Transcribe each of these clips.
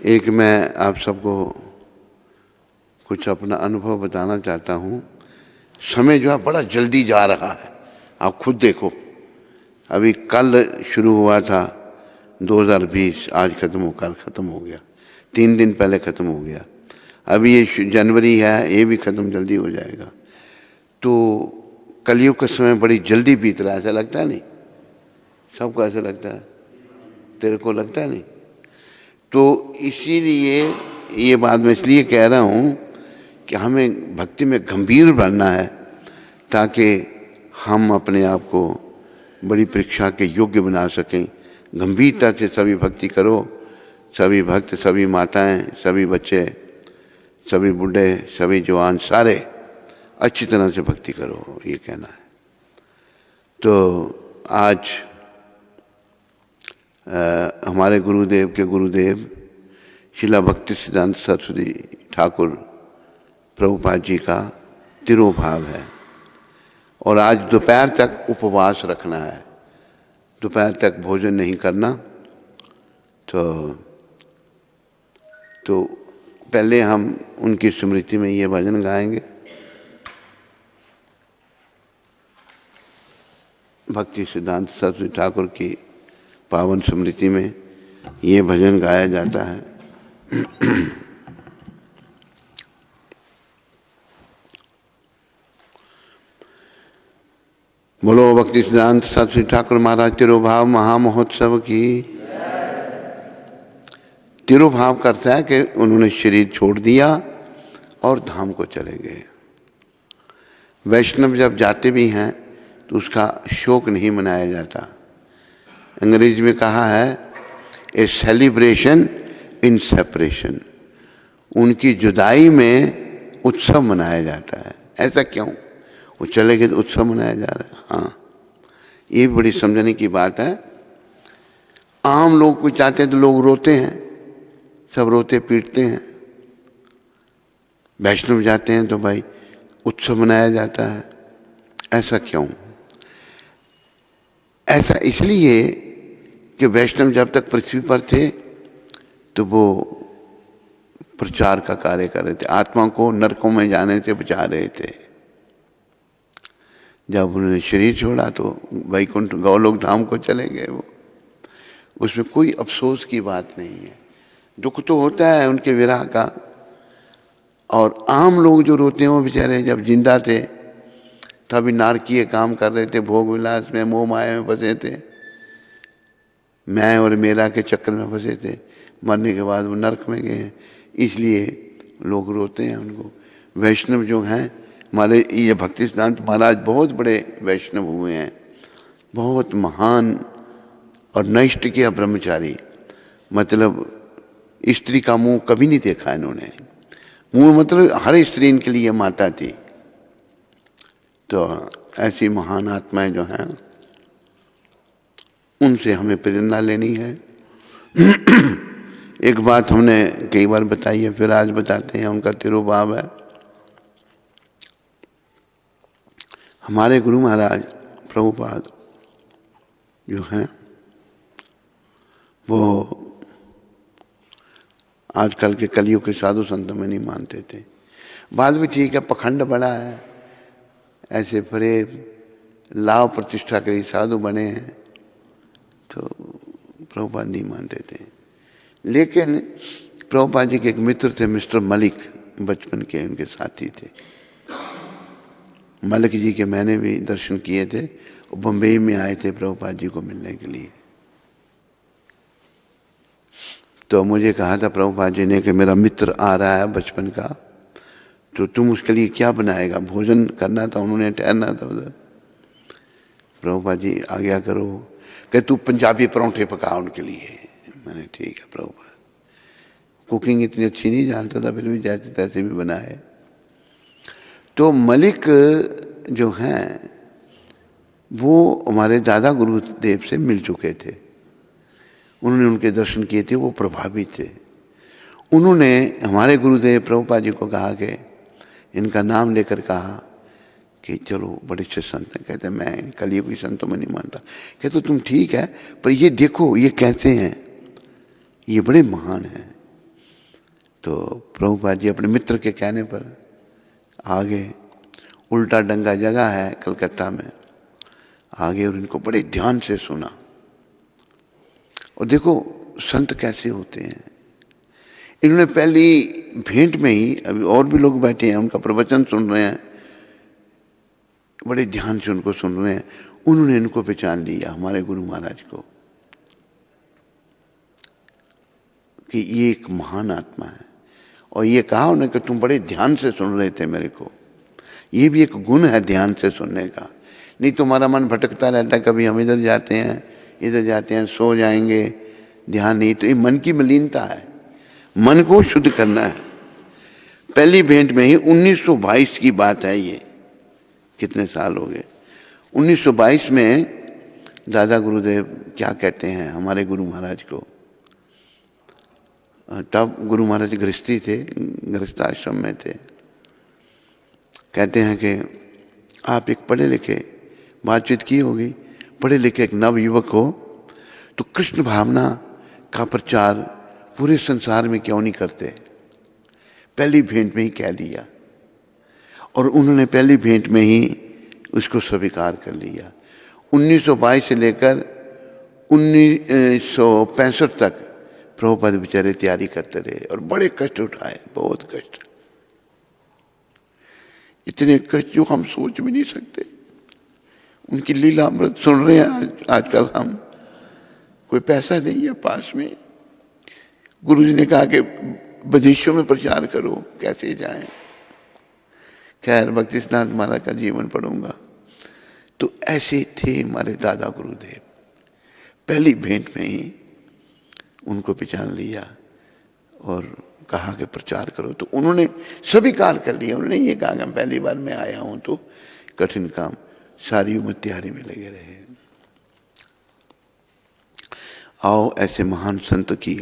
एक मैं आप सबको कुछ अपना अनुभव बताना चाहता हूँ। समय जो है बड़ा जल्दी जा रहा है, आप खुद देखो। अभी कल शुरू हुआ था 2020, आज कल ख़त्म हो गया, 3 दिन पहले ख़त्म हो गया। अभी ये जनवरी है, ये भी ख़त्म जल्दी हो जाएगा। तो कलयुग का समय बड़ी जल्दी बीत रहा है, ऐसा लगता है नहीं? सबको ऐसा लगता है, तेरे को लगता है नहीं? तो इसीलिए ये बात मैं इसलिए कह रहा हूँ कि हमें भक्ति में गंभीर बनना है, ताकि हम अपने आप को बड़ी परीक्षा के योग्य बना सकें। गंभीरता से सभी भक्ति करो, सभी भक्त, सभी माताएं, सभी बच्चे, सभी बूढ़े, सभी जवान, सारे अच्छी तरह से भक्ति करो, ये कहना है। तो आज हमारे गुरुदेव के गुरुदेव शिला भक्ति सिद्धांत सरस्वती ठाकुर प्रभुपाद जी का तिरोभाव है, और आज दोपहर तक उपवास रखना है, दोपहर तक भोजन नहीं करना। तो पहले हम उनकी स्मृति में ये भजन गाएंगे। भक्ति सिद्धांत सरस्वती ठाकुर की पावन स्मृति में ये भजन गाया जाता है। बोलो भक्ति सिद्धांत सरस्वती ठाकुर महाराज तिरुभाव महामहोत्सव की। तिरुभाव करता है कि उन्होंने शरीर छोड़ दिया और धाम को चले गए। वैष्णव जब जाते भी हैं तो उसका शोक नहीं मनाया जाता। अंग्रेजी में कहा है ए सेलिब्रेशन इन सेपरेशन। उनकी जुदाई में उत्सव मनाया जाता है। ऐसा क्यों? वो चले गए तो उत्सव मनाया जा रहा है। हाँ, ये बड़ी समझने की बात है। आम लोग को चाहते हैं तो लोग रोते हैं, सब रोते पीटते हैं। वैष्णव जाते हैं तो भाई उत्सव मनाया जाता है। ऐसा क्यों? ऐसा इसलिए कि वैष्णव जब तक पृथ्वी पर थे तो वो प्रचार का कार्य कर रहे थे, आत्मा को नरकों में जाने से बचा रहे थे। जब उन्होंने शरीर छोड़ा तो वैकुंठ गौलोक धाम को चले गए। वो उसमें कोई अफसोस की बात नहीं है। दुख तो होता है उनके विरह का, और आम लोग जो रोते हैं वो बेचारे जब जिंदा थे तभी नारकीय काम कर रहे थे, भोग विलास में, मोह माया में फंसे थे, मैं और मेरा के चक्कर में फंसे थे। मरने के बाद वो नरक में गए हैं, इसलिए लोग रोते हैं उनको। वैष्णव जो हैं हमारे, ये भक्ति सिद्धांत महाराज बहुत बड़े वैष्णव हुए हैं, बहुत महान और नैष्ठ किया ब्रह्मचारी। मतलब स्त्री का मुंह कभी नहीं देखा इन्होंने। मुंह मतलब हर स्त्री इनके लिए माता थी। तो ऐसी महान आत्माएं जो हैं उनसे हमें प्रेरणा लेनी है। एक बात हमने कई बार बताई है, फिर आज बताते हैं। उनका तिरुभाव है। हमारे गुरु महाराज प्रभुपाद जो हैं वो आजकल के कलियुग के साधु संतों में नहीं मानते थे। बात भी ठीक है, पखंड बड़ा है, ऐसे बड़े लाभ प्रतिष्ठा के लिए साधु बने हैं तो प्रभुपाद नहीं मानते थे। लेकिन प्रभुपाद जी के एक मित्र थे, मिस्टर मलिक, बचपन के उनके साथी थे। मलिक जी के मैंने भी दर्शन किए थे। वो बम्बई में आए थे प्रभुपाद जी को मिलने के लिए। तो मुझे कहा था प्रभुपाद जी ने कि मेरा मित्र आ रहा है बचपन का, तो तुम उसके लिए क्या बनाएगा? भोजन करना था, उन्होंने ठहरना था उधर। प्रभुपाद जी आज्ञा करो कि तू पंजाबी परोंठे पका उनके लिए। मैंने ठीक है प्रभुपाद। कुकिंग इतनी अच्छी नहीं जानता था, फिर भी जैसे तैसे भी बनाए। तो मलिक जो हैं वो हमारे दादा गुरुदेव से मिल चुके थे। उन्होंने उनके दर्शन किए थे, वो प्रभावित थे। उन्होंने हमारे गुरुदेव प्रभुपाद जी को कहा कि इनका नाम लेकर कहा कि चलो बड़े अच्छे संत हैं। कहते मैं कलियुगी संतों में नहीं मानता। कहते तुम ठीक है, पर ये देखो ये कहते हैं, ये बड़े महान हैं, तो प्रभुपाद जी अपने मित्र के कहने पर आगे, उल्टा डंगा जगह है कलकत्ता में, आगे और इनको बड़े ध्यान से सुना। और देखो संत कैसे होते हैं, इन्होंने पहली भेंट में ही, अभी और भी लोग बैठे हैं उनका प्रवचन सुन रहे हैं, बड़े ध्यान से उनको सुन रहे हैं, उन्होंने इनको पहचान लिया हमारे गुरु महाराज को कि ये एक महान आत्मा है। और ये कहा उन्होंने कि तुम बड़े ध्यान से सुन रहे थे मेरे को, ये भी एक गुण है ध्यान से सुनने का। नहीं तुम्हारा मन भटकता रहता है, कभी हम इधर जाते हैं इधर जाते हैं, सो जाएंगे, ध्यान नहीं। तो ये मन की मलिनता है, मन को शुद्ध करना है। पहली भेंट में ही 1922 की बात है, ये कितने साल हो गए, 1922 में दादा गुरुदेव क्या कहते हैं हमारे गुरु महाराज को, तब गुरु महाराज गृहस्थी थे, गृहस्थ आश्रम में थे। कहते हैं कि आप एक पढ़े लिखे, बातचीत की होगी, पढ़े लिखे एक नव युवक हो तो कृष्ण भावना का प्रचार पूरे संसार में क्यों नहीं करते। पहली भेंट में ही कह दिया और उन्होंने पहली भेंट में ही उसको स्वीकार कर लिया। 1922 से लेकर 1965 तक प्रभुपाद बेचारे तैयारी करते रहे और बड़े कष्ट उठाए, बहुत कष्ट, इतने कष्ट जो हम सोच भी नहीं सकते। उनकी लीला अमृत सुन रहे हैं आजकल हम, कोई पैसा नहीं है पास में, गुरुजी ने कहा कि विदेशों में प्रचार करो, कैसे जाएं। खैर भक्ति सिद्धांत महाराज का जीवन पढ़ूंगा। तो ऐसे थे हमारे दादा गुरुदेव, पहली भेंट में ही उनको पहचान लिया और कहा कि प्रचार करो। तो उन्होंने स्वीकार कर लिया, उन्होंने ये कहा कि मैं पहली बार मैं आया हूं तो कठिन काम, सारी उम्र तैयारी में लगे रहे। आओ ऐसे महान संत की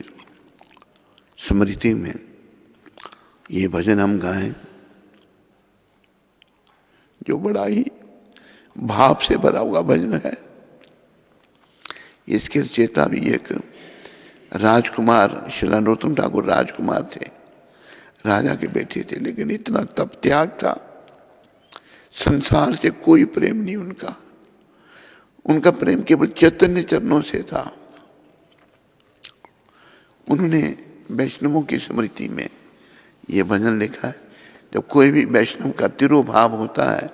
स्मृति में ये भजन हम गाएं जो बड़ा ही भाव से भरा हुआ भजन है। इसके रचयिता भी एक राजकुमार, श्री नरोत्तम ठाकुर राजकुमार थे, राजा के बेटे थे, लेकिन इतना तप त्याग था, संसार से कोई प्रेम नहीं उनका, उनका प्रेम केवल चैतन्य चरणों से था। उन्होंने वैष्णवों की स्मृति में ये भजन लिखा है। जब कोई भी वैष्णव का तिरोभाव होता है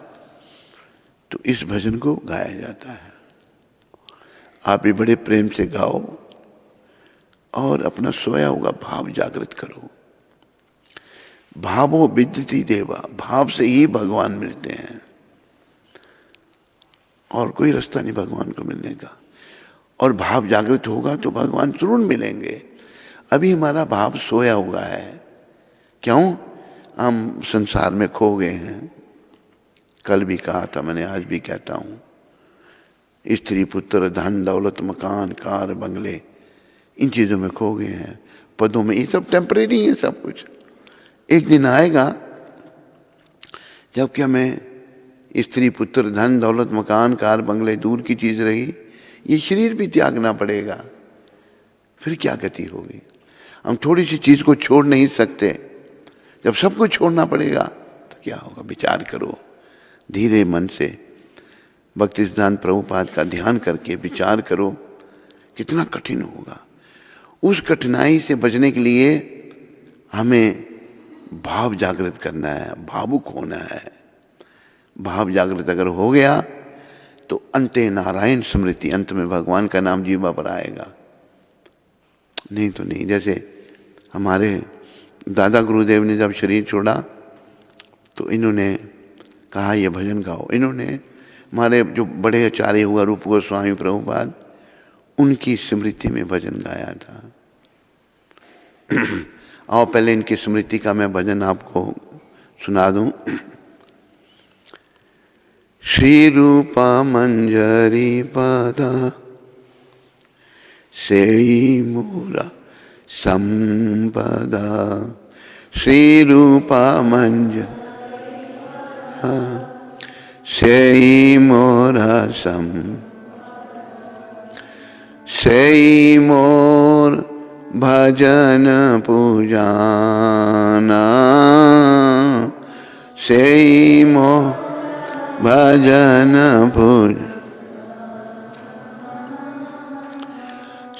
तो इस भजन को गाया जाता है। आप भी बड़े प्रेम से गाओ और अपना सोया हुआ भाव जागृत करो। भावो विद्यति देवा, भाव से ही भगवान मिलते हैं और कोई रास्ता नहीं भगवान को मिलने का। और भाव जागृत होगा तो भगवान जरूर मिलेंगे। अभी हमारा भाव सोया हुआ है, क्यों? हम संसार में खो गए हैं। कल भी कहा था मैंने, आज भी कहता हूं, स्त्री पुत्र धन दौलत मकान कार बंगले, इन चीजों में खो गए हैं, पदों में, ये सब टेम्परेरी है सब कुछ। एक दिन आएगा जबकि हमें स्त्री पुत्र धन दौलत मकान कार बंगले दूर की चीज रही, ये शरीर भी त्यागना पड़ेगा। फिर क्या गति होगी? हम थोड़ी सी चीज को छोड़ नहीं सकते, जब सब कुछ छोड़ना पड़ेगा तो क्या होगा? विचार करो धीरे मन से, भक्ति सिद्धांत प्रभुपाद का ध्यान करके विचार करो, कितना कठिन होगा। उस कठिनाई से बचने के लिए हमें भाव जागृत करना है, भावुक होना है। भाव जागृत अगर हो गया तो अंते नारायण स्मृति, अंत में भगवान का नाम जीवा पर आएगा, नहीं तो नहीं। जैसे हमारे दादा गुरुदेव ने जब शरीर छोड़ा तो इन्होंने कहा ये भजन गाओ। इन्होंने हमारे जो बड़े आचार्य हुआ रूप गोस्वामी प्रभुपाद, उनकी स्मृति में भजन गाया था। आओ पहले इनकी स्मृति का मैं भजन आपको सुना दूं। श्री रूपा मंजरी पदा सेई मोरा संपदा, श्री रूपा मंजरी सेई मोरा सेई मोर भजन पूजाना सेई मो भजन पूज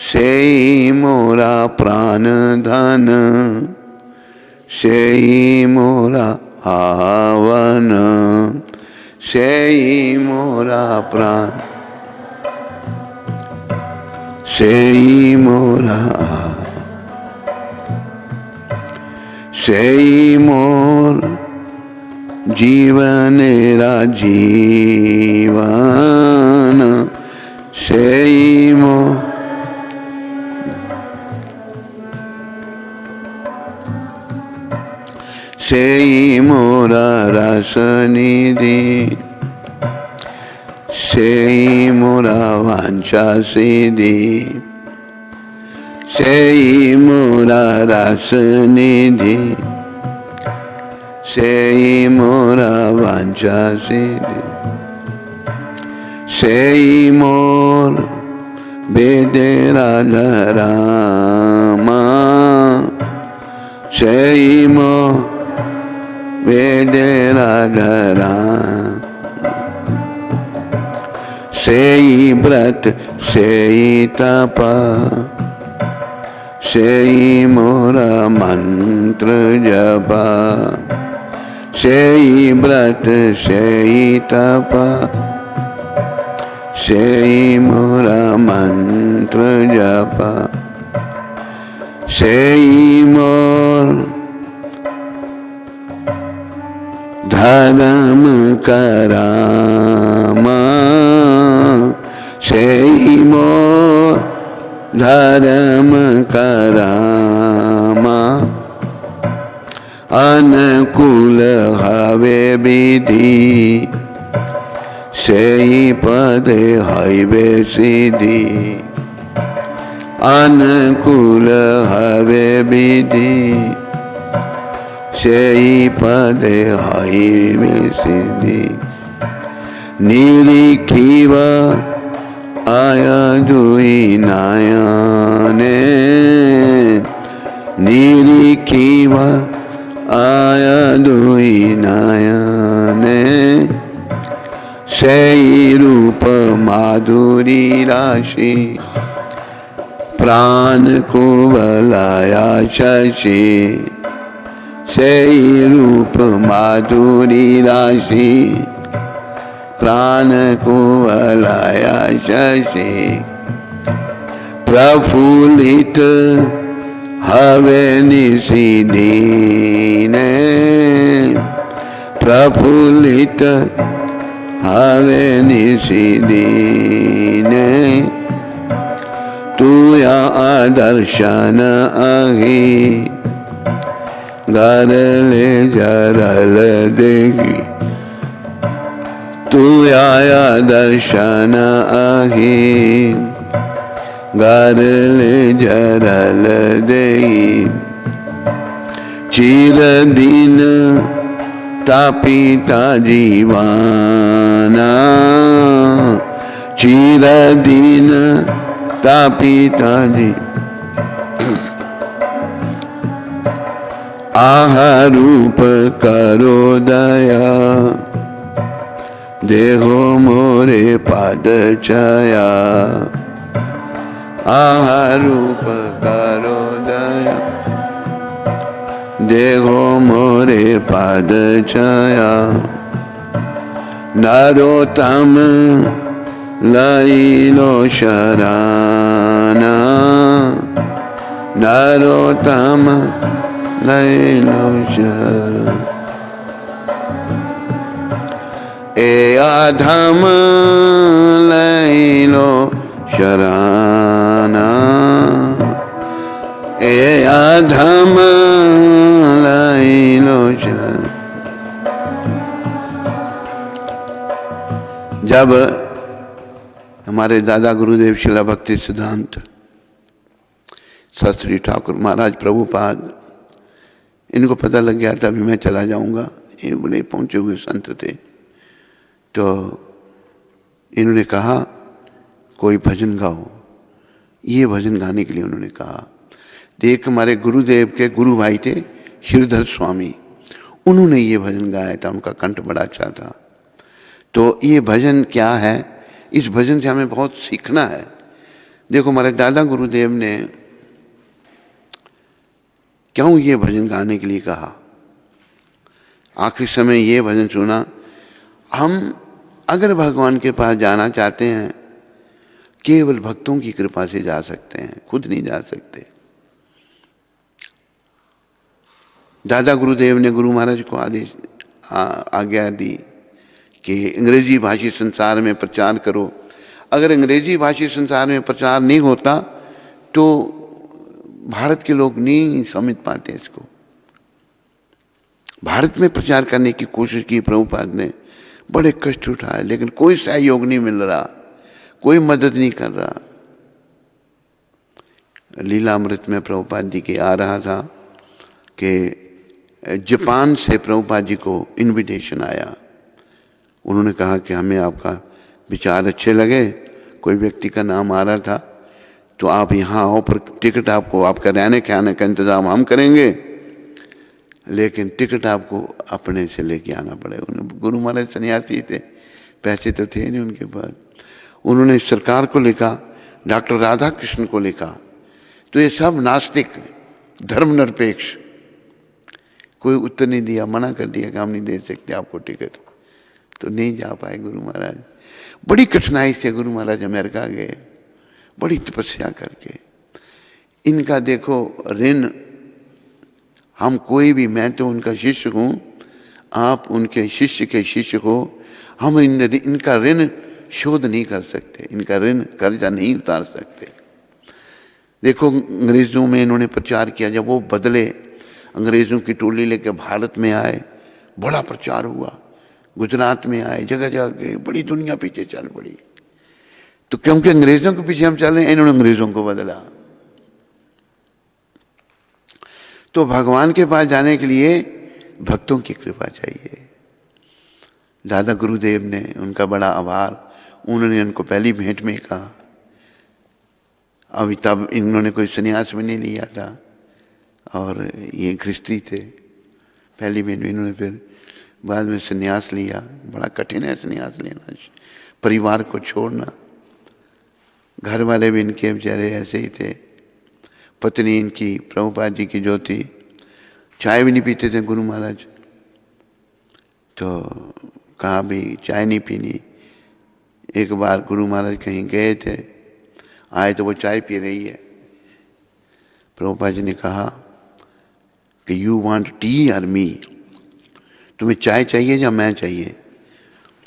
सेई मोरा प्राण धन सेई मोरा आवन सेई मोरा प्राण सेई मोरा सेई मोर जीवनेरा जीवन सेई मोर सेई मोरा रसनिधि सेई मोरा वांछा सिद्धि सेई मोरा रसनिधि सेई मोरा वांछा सिद्धि सेई मोर बेदेरा धरामा सेई मोर बेदेरा धरा सेई व्रत सेई तपा सेई मोरा मंत्र जपा सेई व्रत सेई तपा सेई मोरा मंत्र जपा सेई मोर धर्म करामा सेई मोर धर्म करामा अनुकूल हवे विधि सेई पदे हईवे सिद्धि अनुकूल हवे विधि सेई पदे हईवे सिद्धि निरीखिव आया दुई नयने निरीखिव आया दुई नयने सेई रूप माधुरी राशि प्राण को बलाया शशि सेई रूप माधुरी राशि प्राण को बलाया शशि प्रफुल्लित हवे निशिदीने प्रफुल्लित हवे निशिदीने तुया दर्शन आही गरले जरल देगी तुया दर्शन आही गरले जरल देगी चिर दिन तापिता जीवाना चिर दिन तापिता जी आहारूप करो दया देखो मोरे पाद छाया आहारूप करो दया देखो मोरे पाद छाया नरोत्तम लईलो शराना नरोत्तम लईलो शरण ए अधम लईलो शराना ए अधम लईलो शरण। जब हमारे दादा गुरुदेव शिला भक्ति सिद्धांत शास्त्री ठाकुर महाराज प्रभुपाद इनको पता लग गया था अभी मैं चला जाऊंगा, ये बड़े पहुंचे हुए संत थे, तो इन्होंने कहा कोई भजन गाओ। ये भजन गाने के लिए उन्होंने कहा तो एक हमारे गुरुदेव के गुरु भाई थे श्रीधर स्वामी, उन्होंने ये भजन गाया था, उनका कंठ बड़ा अच्छा था। तो ये भजन क्या है, इस भजन से हमें बहुत सीखना है। देखो हमारे दादा गुरुदेव ने क्यों ये भजन गाने के लिए कहा, आखिरी समय ये भजन सुना। हम अगर भगवान के पास जाना चाहते हैं, केवल भक्तों की कृपा से जा सकते हैं, खुद नहीं जा सकते। दादा गुरुदेव ने गुरु महाराज को आदेश आज्ञा दी कि अंग्रेजी भाषी संसार में प्रचार करो। अगर अंग्रेजी भाषी संसार में प्रचार नहीं होता तो भारत के लोग नहीं समझ पाते इसको। भारत में प्रचार करने की कोशिश की प्रभुपाद ने, बड़े कष्ट उठाए, लेकिन कोई सहयोग नहीं मिल रहा, कोई मदद नहीं कर रहा। लीलामृत में प्रभुपाद जी के आ रहा था कि जापान से प्रभुपाद जी को इनविटेशन आया। उन्होंने कहा कि हमें आपका विचार अच्छे लगे, कोई व्यक्ति का नाम आ रहा था, तो आप यहाँ आओ, पर टिकट आपको, आपका रहने खाने का इंतज़ाम हम करेंगे, लेकिन टिकट आपको अपने से लेके आना पड़ेगा। उन्हें गुरु महाराज सन्यासी थे, पैसे तो थे नहीं उनके पास। उन्होंने सरकार को लिखा, डॉक्टर राधा कृष्ण को लिखा, तो ये सब नास्तिक, धर्मनिरपेक्ष, कोई उत्तर नहीं दिया, मना कर दिया कि हम नहीं दे सकते आपको टिकट। तो नहीं जा पाए गुरु महाराज। बड़ी कठिनाई से गुरु महाराज अमेरिका गए, बड़ी तपस्या करके। इनका देखो ऋण, हम कोई भी, मैं तो उनका शिष्य हूँ, आप उनके शिष्य के शिष्य हो, हम इनका ऋण शोध नहीं कर सकते, इनका ऋण कर्जा नहीं उतार सकते। देखो अंग्रेज़ों में इन्होंने प्रचार किया, जब वो बदले, अंग्रेज़ों की टोली लेकर भारत में आए, बड़ा प्रचार हुआ, गुजरात में आए, जगह जगह गए, बड़ी दुनिया पीछे चल पड़ी। तो क्योंकि अंग्रेज़ों के पीछे हम चल रहे हैं, इन्होंने अंग्रेज़ों को बदला। तो भगवान के पास जाने के लिए भक्तों की कृपा चाहिए। दादा गुरुदेव ने, उनका बड़ा आभार, उन्होंने उनको पहली भेंट में कहा। अभी तब इन्होंने कोई संन्यास भी नहीं लिया था और ये ख्रिस्ती थे। पहली भेंट में इन्होंने, फिर बाद में संन्यास लिया। बड़ा कठिन है संन्यास लेना, परिवार को छोड़ना। घर वाले भी इनके बेचारे ऐसे ही थे। पत्नी इनकी प्रभुपाद जी की जो थी, चाय भी नहीं पीते थे गुरु महाराज। तो कहा भी चाय नहीं पीनी। एक बार गुरु महाराज कहीं गए थे, आए तो वो चाय पी रही है। प्रभुपाद जी ने कहा कि यू वांट टी और मी, तुम्हें चाय चाहिए या मैं चाहिए?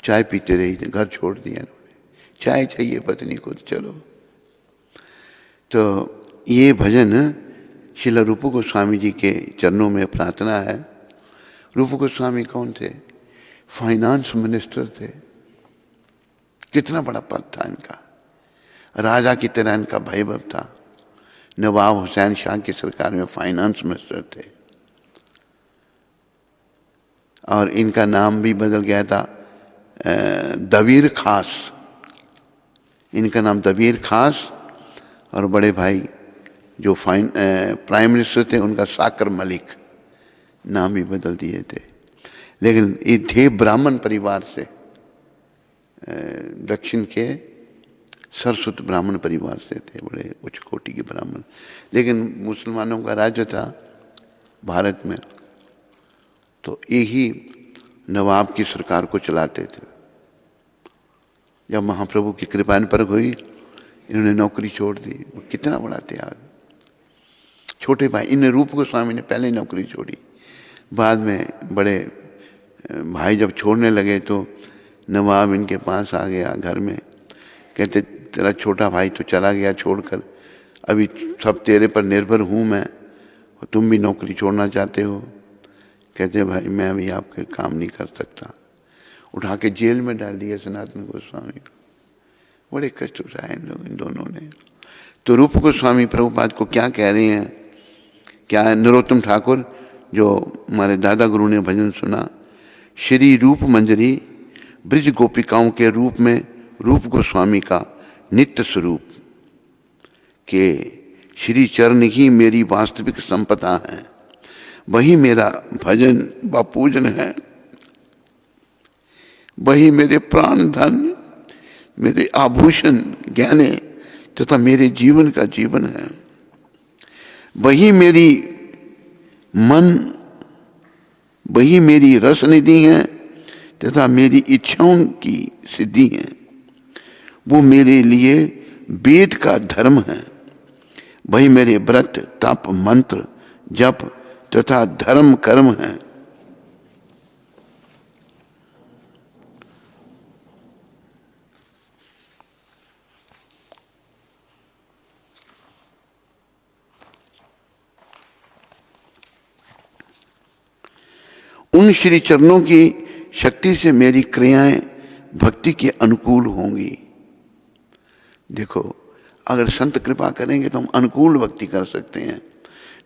चाय पीते रही, घर छोड़ दिया उन्होंने, चाय चाहिए पत्नी को, तो चलो। तो ये भजन श्रील रूप गोस्वामी जी के चरणों में प्रार्थना है। रूप गोस्वामी कौन थे? फाइनेंस मिनिस्टर थे। कितना बड़ा पद था इनका, राजा की तरह इनका वैभव था। नवाब हुसैन शाह की सरकार में फाइनेंस मिनिस्टर थे। और इनका नाम भी बदल गया था दबीर खास। इनका नाम दबीर खास, और बड़े भाई जो प्राइम मिनिस्टर थे उनका साकर मलिक, नाम भी बदल दिए थे। लेकिन ये थे ब्राह्मण परिवार से, दक्षिण के सरस्वत ब्राह्मण परिवार से थे, बड़े उच्च कोटि के ब्राह्मण। लेकिन मुसलमानों का राज्य था भारत में, तो यही नवाब की सरकार को चलाते थे। जब महाप्रभु की कृपा इन पर हुई, इन्होंने नौकरी छोड़ दी। कितना बड़ा त्याग। छोटे भाई, इन रूप गोस्वामी ने पहले नौकरी छोड़ी, बाद में बड़े भाई जब छोड़ने लगे तो नवाब इनके पास आ गया घर में। कहते तेरा छोटा भाई तो चला गया छोड़कर, अभी सब तेरे पर निर्भर हूँ मैं, और तुम भी नौकरी छोड़ना चाहते हो। कहते भाई मैं अभी आपके काम नहीं कर सकता। उठा के जेल में डाल दिया सनातन गोस्वामी को। बड़े कष्ट उठाए इन दोनों ने। तो रूप गोस्वामी प्रभुपाद को क्या कह रहे हैं, क्या है? नरोत्तम ठाकुर, जो हमारे दादा गुरु ने भजन सुना, श्री रूप मंजरी ब्रिज गोपिकाओं के रूप में रूप गोस्वामी का नित्य स्वरूप के श्री चरण ही मेरी वास्तविक संपदा है, वही मेरा भजन व पूजन है, वही मेरे प्राण धन, मेरे आभूषण गहने तथा मेरे जीवन का जीवन है। वही मेरी मन, वही मेरी रस निधि है तथा मेरी इच्छाओं की सिद्धि है। वो मेरे लिए वेद का धर्म है, वही मेरे व्रत तप मंत्र जप तथा धर्म कर्म है। उन श्री चरणों की शक्ति से मेरी क्रियाएं भक्ति के अनुकूल होंगी। देखो, अगर संत कृपा करेंगे तो हम अनुकूल भक्ति कर सकते हैं,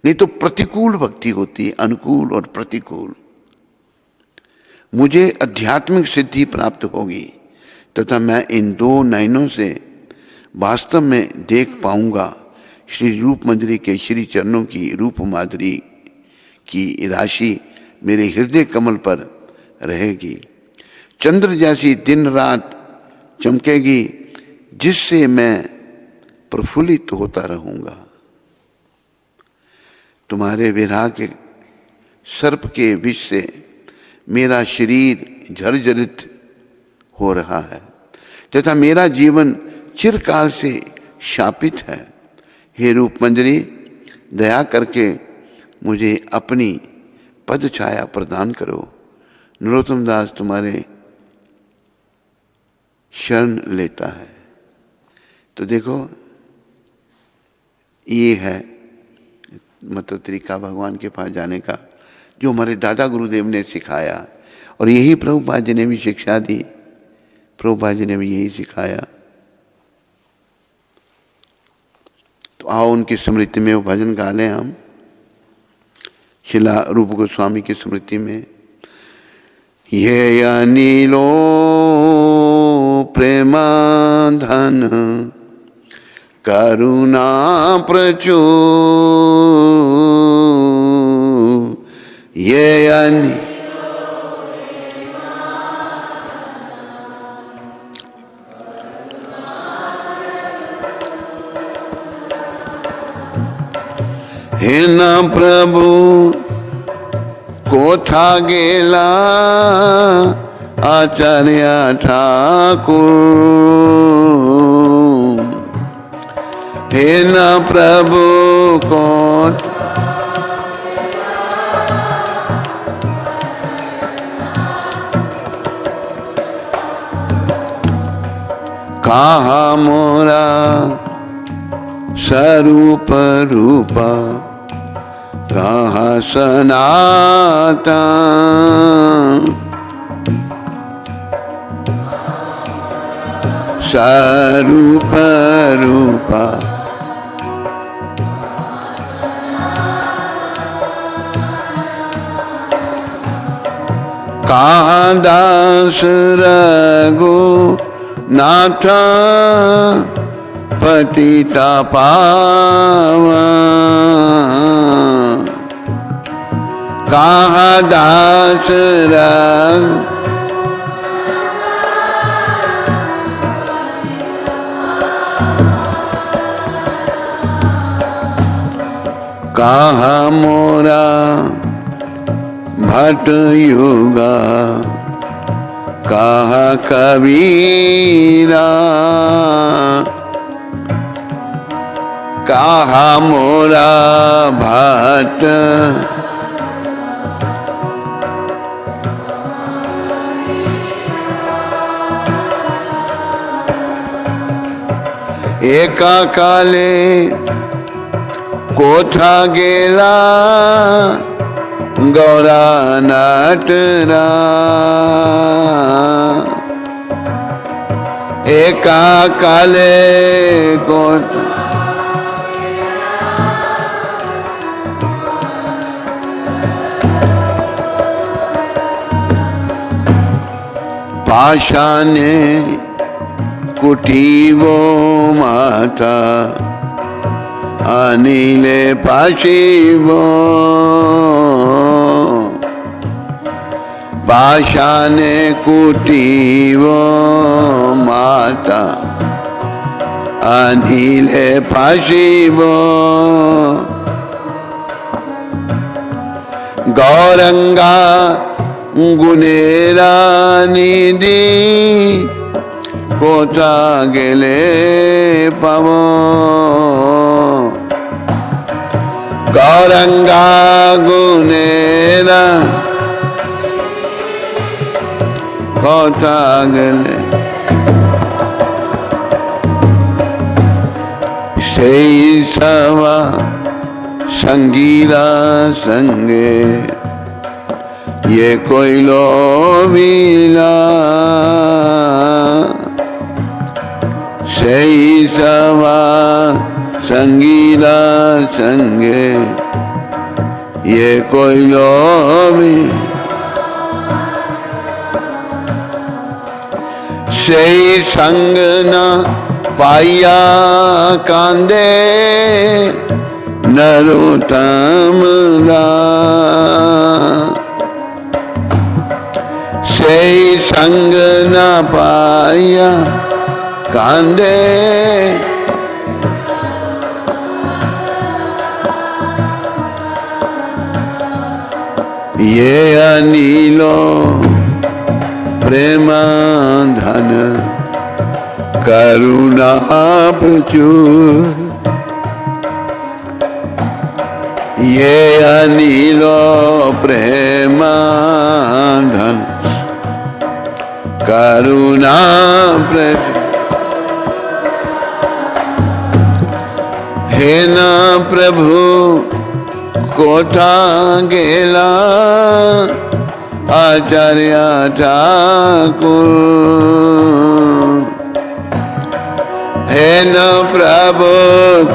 नहीं तो प्रतिकूल भक्ति होती है, अनुकूल और प्रतिकूल। मुझे आध्यात्मिक सिद्धि प्राप्त होगी तथा मैं इन दो नयनों से वास्तव में देख पाऊंगा श्री रूप मंजरी के श्री चरणों की रूप माधुरी की राशि मेरे हृदय कमल पर रहेगी। चंद्र जैसी दिन रात चमकेगी, जिससे मैं प्रफुल्लित होता रहूंगा। तुम्हारे विरह के सर्प के विष से मेरा शरीर जर्जरित हो रहा है तथा मेरा जीवन चिरकाल से शापित है। हे रूप मंजरी, दया करके मुझे अपनी पद छाया प्रदान करो। नरोत्तम दास तुम्हारे शरण लेता है। तो देखो, ये है मतलब तरीका भगवान के पास जाने का, जो हमारे दादा गुरुदेव ने सिखाया, और यही प्रभुपाद जी ने भी शिक्षा दी। प्रभुपाद जी ने भी यही सिखाया। तो आओ उनकी स्मृति में वो भजन गा लें हम, शिला रूप गोस्वामी की स्मृति में। ये अनिलो प्रेमाधन करुणा प्रचुर, ये हे न प्रभु कोथा गेला आचार्य ठाकुर, हे न प्रभु कोठ कहा मोरा स्वरूप रूपा, कहा सनातन स्वरूप रूपा। कहा दास रघु नाथ पतिता पावन, कहा दास रघु कहा मोरा भट युगा, कहा कबीरा, कहा मोरा भट एका काले कोठा गेला गौरा नटरा, एका काले कोठा पाषाणे कुटी वो माता, अनिले पाशिवो पाषाणे कुटीवो माता अनिले पाशिवो गौरंगा गुनेरा निधि कोथा गेले पावो गौरंगा गुनेरा कोथा गेले सेई सवा संगीरा संगे ये कोई लोविला सेई सवा संगीला संगे ये कोई लोवी सेई संग न पाया कांदे नरोत्तम सेई संग न पाया कांदे ये अनिलो प्रेम धन करुणा प्रचुर ये अनिलो प्रेम धन करुणा प्रचुर हे न प्रभु कोठा गेला आचार्य ठाकुर हे न प्रभु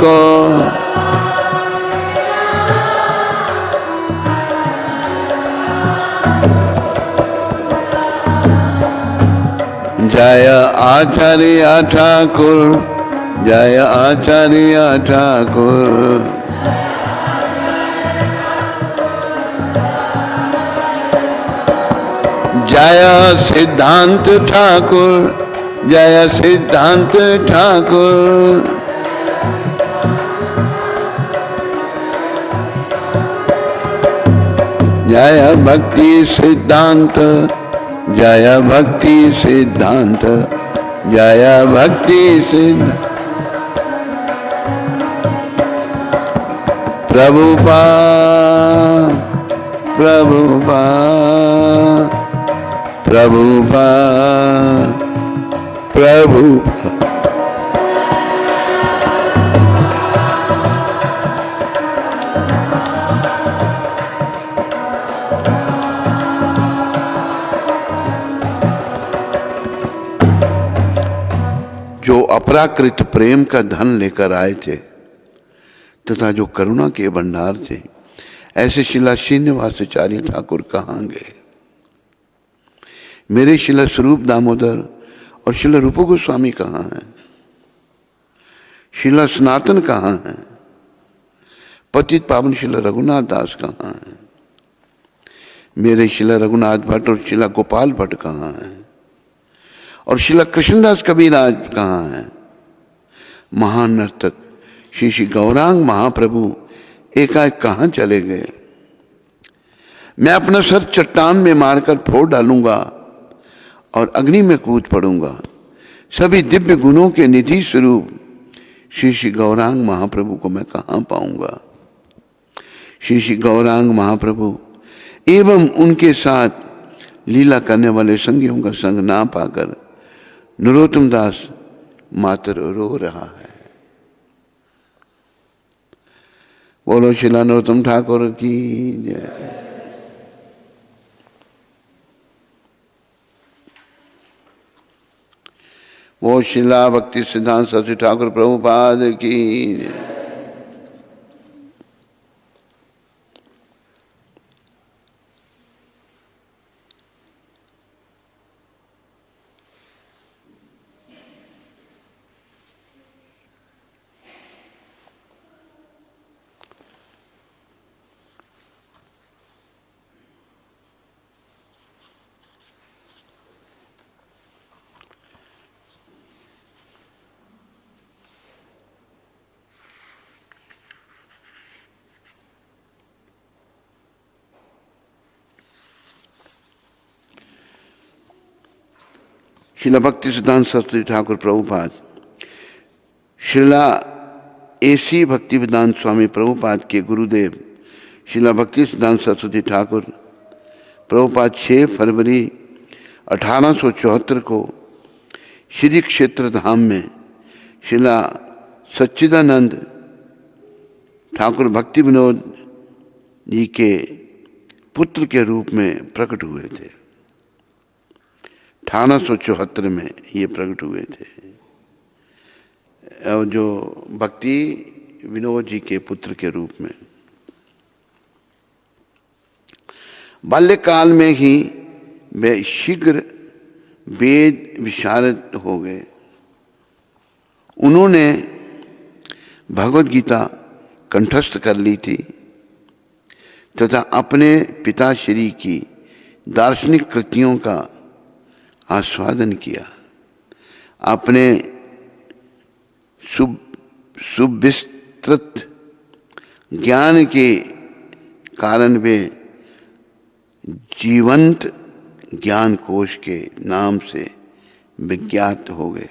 को जय आचार्य ठाकुर जय आचार्य ठाकुर जय सिद्धांत ठाकुर जय सिद्धांत ठाकुर जय भक्ति सिद्धांत जय भक्ति सिद्धांत जय भक्ति सिद्धांत प्रभुपाद प्रभुपाद प्रभुपाद प्रभुपाद जो अपराकृत प्रेम का धन लेकर आए थे तथा जो करुणा के भंडार थे, ऐसे शिला श्रीनिवासाचार्य ठाकुर कहाँ गए? मेरे शिला स्वरूप दामोदर और शिला रूप गोस्वामी कहाँ हैं? शिला सनातन कहाँ हैं? पतित पावन शिला रघुनाथ दास कहाँ हैं? मेरे शिला रघुनाथ भट्ट और शिला गोपाल भट्ट कहाँ हैं? और शिला कृष्णदास कबीराज कहाँ हैं? महान नर्तक श्री श्री गौरांग महाप्रभु एकाएक कहाँ चले गए? मैं अपना सर चट्टान में मारकर फोड़ डालूंगा और अग्नि में कूद पड़ूंगा। सभी दिव्य गुणों के निधि स्वरूप श्री श्री गौरांग महाप्रभु को मैं कहाँ पाऊंगा? श्री श्री गौरांग महाप्रभु एवं उनके साथ लीला करने वाले संगियों का संग ना पाकर नरोत्तम दास मात्र रो रहा है। बोलो शिला नरोत्तम ठाकुर की जय। वो शिला भक्ति सिद्धांत सरस्वती ठाकुर प्रभुपाद की जय। श्रीला भक्ति सिद्धांत सरस्वती ठाकुर प्रभुपाद, श्रीला एसी भक्ति वेदांत स्वामी प्रभुपाद के गुरुदेव श्रीला भक्ति सिद्धांत सरस्वती ठाकुर प्रभुपाद 6 फरवरी 1874 को श्री क्षेत्र धाम में श्रीला सच्चिदानंद ठाकुर भक्ति विनोद जी के पुत्र के रूप में प्रकट हुए थे। 1874 में ये प्रकट हुए थे, और जो भक्ति विनोद जी के पुत्र के रूप में। बाल्यकाल में ही वे शीघ्र वेद विशारद हो गए। उन्होंने भगवद गीता कंठस्थ कर ली थी तथा अपने पिताश्री की दार्शनिक कृतियों का आस्वादन किया। अपने सुविस्तृत ज्ञान के कारण वे जीवंत ज्ञान कोश के नाम से विख्यात हो गए।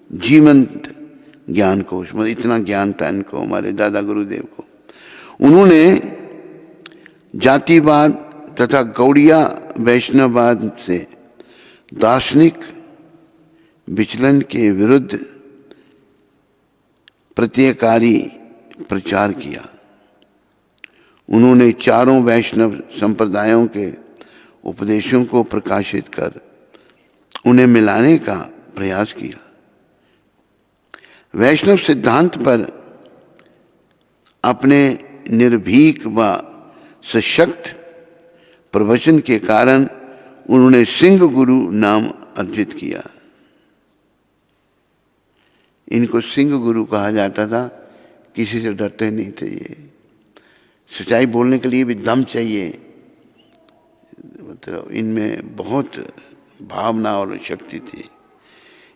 जीवंत ज्ञान कोश, मतलब इतना ज्ञान था इनको, हमारे दादा गुरुदेव को। उन्होंने जातिवाद तथा गौड़िया वैष्णववाद से दार्शनिक विचलन के विरुद्ध प्रत्ययकारी प्रचार किया। उन्होंने चारों वैष्णव संप्रदायों के उपदेशों को प्रकाशित कर उन्हें मिलाने का प्रयास किया। वैष्णव सिद्धांत पर अपने निर्भीक व सशक्त प्रवचन के कारण उन्होंने सिंह गुरु नाम अर्जित किया। इनको सिंह गुरु कहा जाता था, किसी से डरते नहीं थे ये। सच्चाई बोलने के लिए भी दम चाहिए, मतलब इनमें बहुत भावना और शक्ति थी,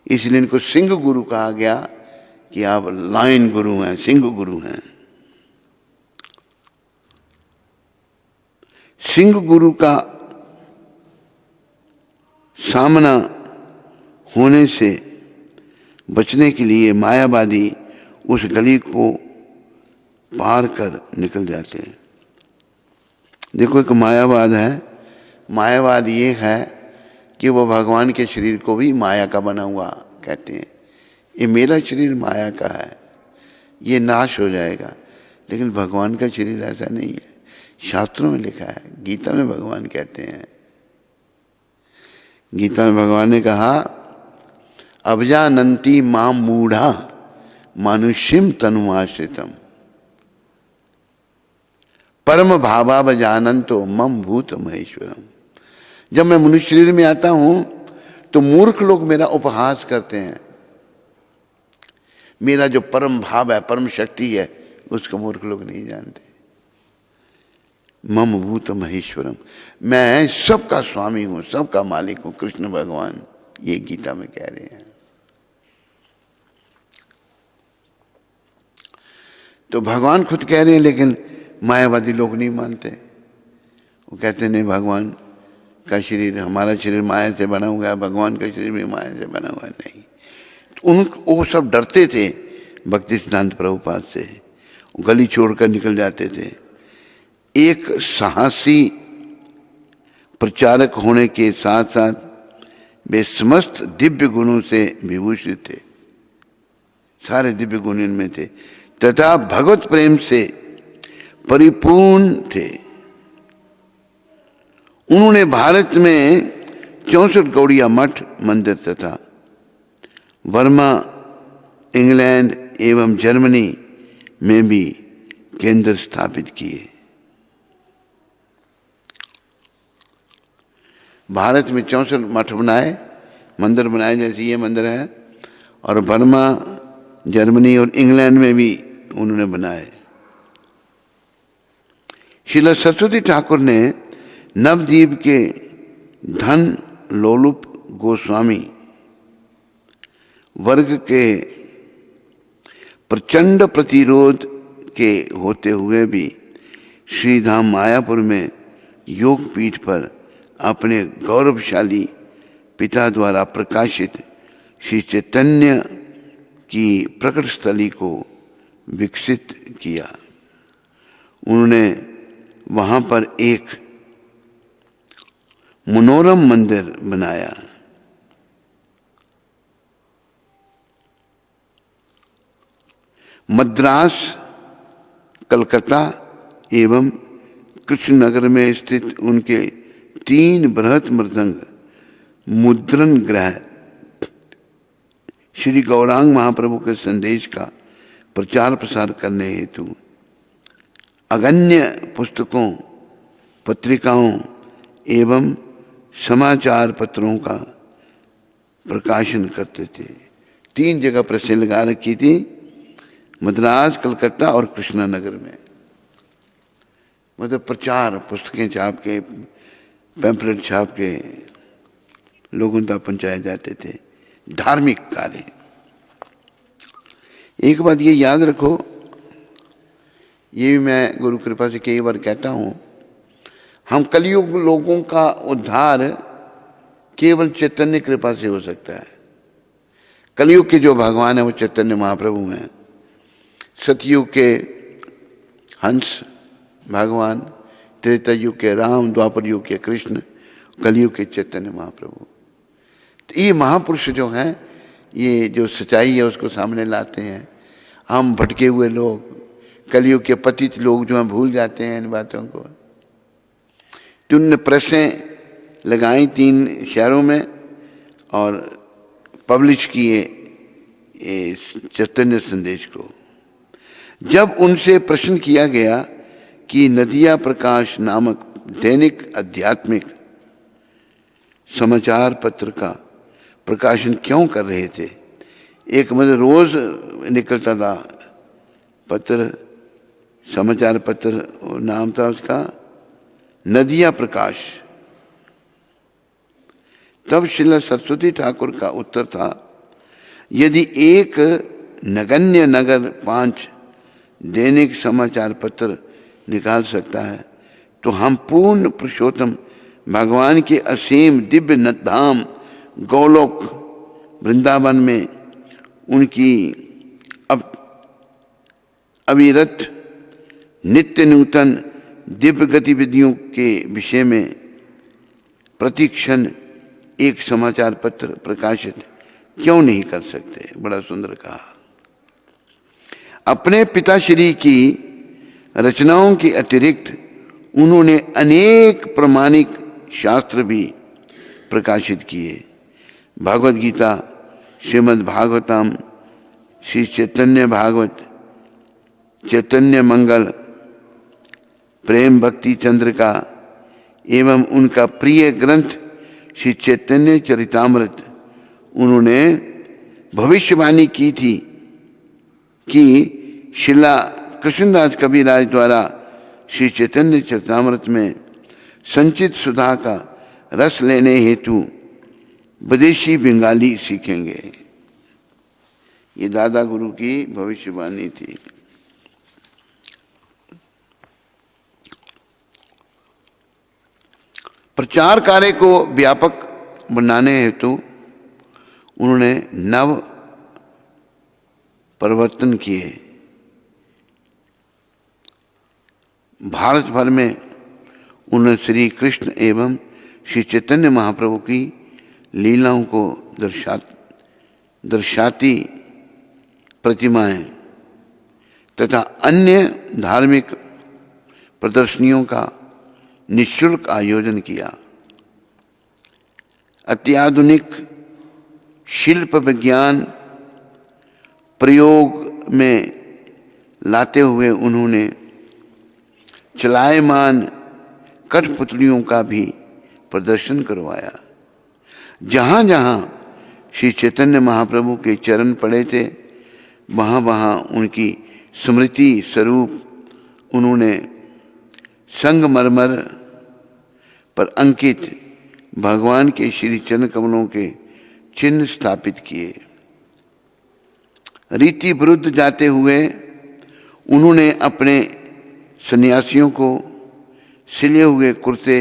इसलिए इनको सिंह गुरु कहा गया कि आप लायन गुरु हैं, सिंह गुरु हैं। सिंह गुरु का सामना होने से बचने के लिए मायावादी उस गली को पार कर निकल जाते हैं। देखो, एक मायावाद है। मायावाद ये है कि वो भगवान के शरीर को भी माया का बना हुआ कहते हैं। ये मेरा शरीर माया का है, ये नाश हो जाएगा, लेकिन भगवान का शरीर ऐसा नहीं है। शास्त्रों में लिखा है, गीता में भगवान कहते हैं, गीता में भगवान ने कहा, अवजानन्ति मां मूढ़ा मानुष्यम तनुमाश्रितम परम भावावजानन्तो मम भूत महेश्वरम। जब मैं मनुष्य शरीर में आता हूं तो मूर्ख लोग मेरा उपहास करते हैं। मेरा जो परम भाव है, परम शक्ति है, उसको मूर्ख लोग नहीं जानते। मम भूत महेश्वरम, मैं सबका स्वामी हूं, सबका मालिक हूं, कृष्ण भगवान ये गीता में कह रहे हैं। तो भगवान खुद कह रहे हैं, लेकिन मायावादी लोग नहीं मानते। वो कहते नहीं, भगवान का शरीर, हमारा शरीर माया से बना हुआ है, भगवान का शरीर भी माया से बना हुआ है। नहीं, वो सब डरते थे भक्ति सिद्धांत प्रभुपाद से, गली छोड़कर निकल जाते थे। एक साहसी प्रचारक होने के साथ साथ वे समस्त दिव्य गुणों से विभूषित थे, सारे दिव्य गुण इनमें थे, तथा भगवत प्रेम से परिपूर्ण थे। उन्होंने भारत में 64 गौड़िया मठ मंदिर तथा बर्मा, इंग्लैंड एवं जर्मनी में भी केंद्र स्थापित किए। भारत में 64 मठ बनाए, मंदिर बनाए, जैसे ये मंदिर है, और बर्मा, जर्मनी और इंग्लैंड में भी उन्होंने बनाए। श्रीला सरस्वती ठाकुर ने नवद्वीप के धन लोलुप गोस्वामी वर्ग के प्रचंड प्रतिरोध के होते हुए भी श्रीधाम मायापुर में योग पीठ पर अपने गौरवशाली पिता द्वारा प्रकाशित श्री चैतन्य की प्रकट स्थली को विकसित किया। उन्होंने वहाँ पर एक मनोरम मंदिर बनाया। मद्रास, कलकत्ता एवं कृष्णनगर में स्थित उनके 3 बृहत मृदंग मुद्रण गृह श्री गौरांग महाप्रभु के संदेश का प्रचार प्रसार करने हेतु अगण्य पुस्तकों, पत्रिकाओं एवं समाचार पत्रों का प्रकाशन करते थे। 3 जगह प्रेसें लगा रखी थी, मद्रास, कलकत्ता और कृष्णनगर में। मतलब प्रचार, पुस्तकें छाप के, पैम्पलेट छाप के लोगों तक पहुंचाए जाते थे। धार्मिक कार्य। एक बात ये याद रखो, ये भी मैं गुरु कृपा से कई बार कहता हूँ, हम कलयुग लोगों का उद्धार केवल चैतन्य कृपा से हो सकता है। कलयुग के जो भगवान है वो चैतन्य महाप्रभु हैं। सतयुग के हंस भगवान, त्रेता युग के राम, द्वापर युग के कृष्ण, कलयुग के चैतन्य महाप्रभु। तो ये महापुरुष जो हैं, ये जो सच्चाई है उसको सामने लाते हैं। हम भटके हुए लोग, कलयुग के पतित लोग जो हैं, भूल जाते हैं इन बातों को। तो उन्होंने प्रेसें लगाई 3 शहरों में और पब्लिश किए चैतन्य संदेश को। जब उनसे प्रश्न किया गया कि नदिया प्रकाश नामक दैनिक आध्यात्मिक समाचार पत्र का प्रकाशन क्यों कर रहे थे, एक मतलब रोज निकलता था पत्र, समाचार पत्र, नाम था उसका नदिया प्रकाश। तब श्रील सरस्वती ठाकुर का उत्तर था, यदि एक नगण्य नगर 5 दैनिक समाचार पत्र निकाल सकता है तो हम पूर्ण पुरुषोत्तम भगवान के असीम दिव्य धाम गोलोक वृंदावन में उनकी अविरत नित्य नूतन दिव्य गतिविधियों के विषय में प्रतिक्षण एक समाचार पत्र प्रकाशित क्यों नहीं कर सकते। बड़ा सुंदर कहा। अपने पिताश्री की रचनाओं के अतिरिक्त उन्होंने अनेक प्रामाणिक शास्त्र भी प्रकाशित किए। भागवत गीता, श्रीमद् भागवतम, श्री चैतन्य भागवत, चैतन्य मंगल, प्रेम भक्ति चंद्रिका एवं उनका प्रिय ग्रंथ श्री चैतन्य चरितामृत। उन्होंने भविष्यवाणी की थी कि शिला कृष्णदास कबीरदास द्वारा श्री चैतन्य चरितामृत में संचित सुधा का रस लेने हेतु विदेशी बंगाली सीखेंगे। ये दादा गुरु की भविष्यवाणी थी। प्रचार कार्य को व्यापक बनाने हेतु उन्होंने नव परिवर्तन किए। भारत भर में उन्होंने श्री कृष्ण एवं श्री चैतन्य महाप्रभु की लीलाओं को दर्शाती प्रतिमाएं तथा अन्य धार्मिक प्रदर्शनियों का निःशुल्क आयोजन किया। अत्याधुनिक शिल्प विज्ञान प्रयोग में लाते हुए उन्होंने चलायमान कठपुतलियों का भी प्रदर्शन करवाया। जहाँ जहाँ श्री चैतन्य महाप्रभु के चरण पड़े थे, वहाँ वहाँ उनकी स्मृति स्वरूप उन्होंने संगमरमर पर अंकित भगवान के श्री चरण कमलों के चिन्ह स्थापित किए। रीति विरुद्ध जाते हुए उन्होंने अपने सन्यासियों को सिले हुए कुर्ते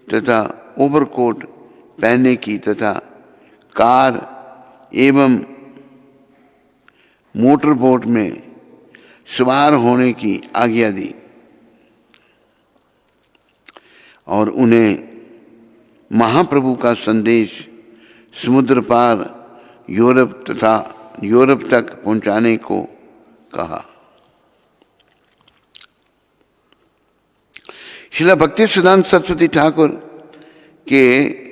तथा ओवरकोट पहनने की तथा कार एवं मोटर बोट में सवार होने की आज्ञा दी और उन्हें महाप्रभु का संदेश समुद्र पार यूरोप तक पहुंचाने को कहा। श्रील भक्ति सिद्धांत सरस्वती ठाकुर के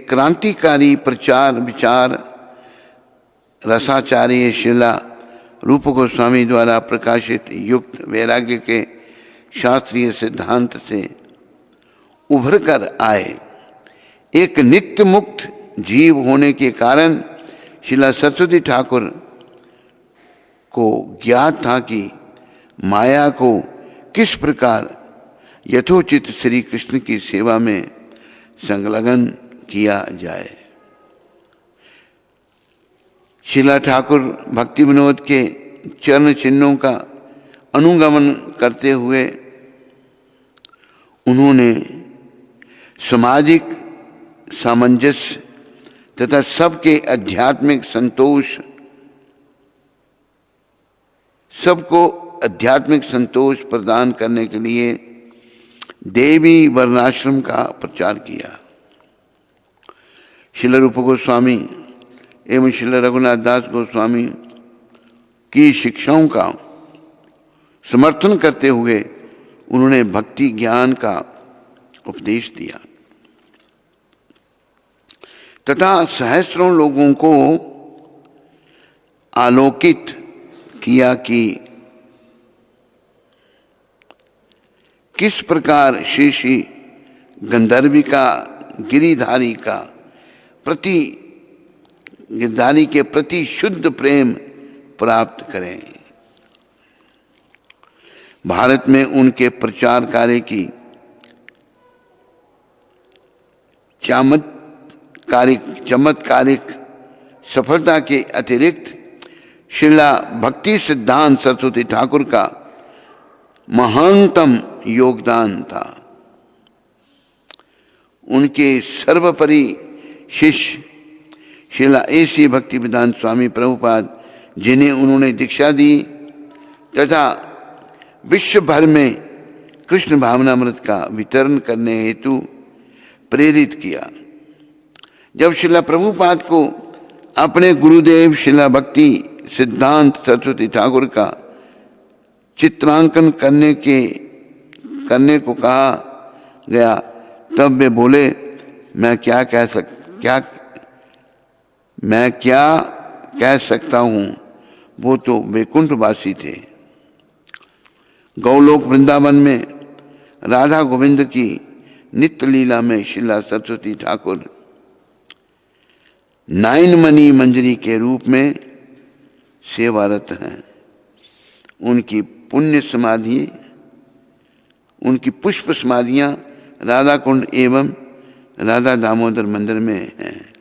क्रांतिकारी प्रचार विचार रसाचार्य श्रीला रूप गोस्वामी द्वारा प्रकाशित युक्त वैराग्य के शास्त्रीय सिद्धांत से उभर कर आए। एक नित्य मुक्त जीव होने के कारण श्रीला सरस्वती ठाकुर को ज्ञात था कि माया को किस प्रकार यथोचित श्री कृष्ण की सेवा में संलग्न किया जाए। श्रीला ठाकुर भक्ति विनोद के चरण चिन्हों का अनुगमन करते हुए उन्होंने सामाजिक सामंजस्य तथा सबके आध्यात्मिक संतोष सबको आध्यात्मिक संतोष प्रदान करने के लिए देवी वर्णाश्रम का प्रचार किया। श्रील रूप गोस्वामी एवं श्रील रघुनाथ दास गोस्वामी की शिक्षाओं का समर्थन करते हुए उन्होंने भक्ति ज्ञान का उपदेश दिया तथा सहस्रों लोगों को आलोकित किया कि किस प्रकार श्री श्री गंधर्विका गिरिधारी के प्रति शुद्ध प्रेम प्राप्त करें। भारत में उनके प्रचार कार्य की चमत्कारिक सफलता के अतिरिक्त श्रीला भक्ति सिद्धांत सरस्वती ठाकुर का महानतम योगदान था। उनके सर्वोपरि शिष्य श्रीला ऐसी भक्ति वेदांत स्वामी प्रभुपाद जिन्हें उन्होंने दीक्षा दी तथा विश्व भर में कृष्ण भावनामृत का वितरण करने हेतु प्रेरित किया। जब श्रीला प्रभुपाद को अपने गुरुदेव श्रीला भक्ति सिद्धांत सरस्वती ठाकुर का चित्रांकन करने को कहा गया तब वे बोले, मैं क्या कह सकता हूँ, वो तो वैकुंठवासी थे। गौलोक वृंदावन में राधा गोविंद की नित्य लीला में श्रीला सरस्वती ठाकुर नयनमणि मंजरी के रूप में सेवारत हैं। उनकी पुण्य समाधि उनकी पुष्प समाधियां राधा कुंड एवं राधा दामोदर मंदिर में हैं।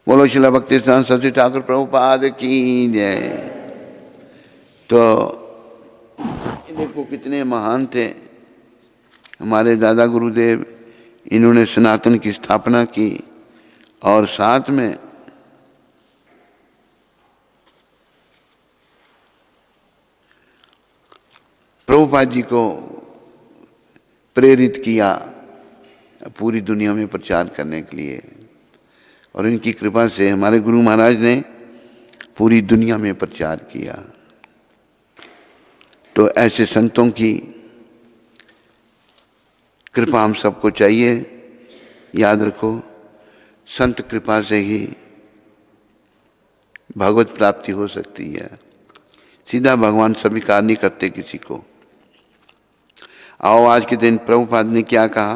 बोलो श्रीला भक्ति सिद्धांत सरस्वती ठाकुर प्रभुपाद की जय। तो देखो कितने महान थे हमारे दादा गुरुदेव। इन्होंने सनातन की स्थापना की और साथ में प्रभुपाद जी को प्रेरित किया पूरी दुनिया में प्रचार करने के लिए। और इनकी कृपा से हमारे गुरु महाराज ने पूरी दुनिया में प्रचार किया। तो ऐसे संतों की कृपा हम सबको चाहिए। याद रखो, संत कृपा से ही भगवत प्राप्ति हो सकती है। सीधा भगवान स्वीकार नहीं करते किसी को। आओ आज के दिन प्रभुपाद ने क्या कहा।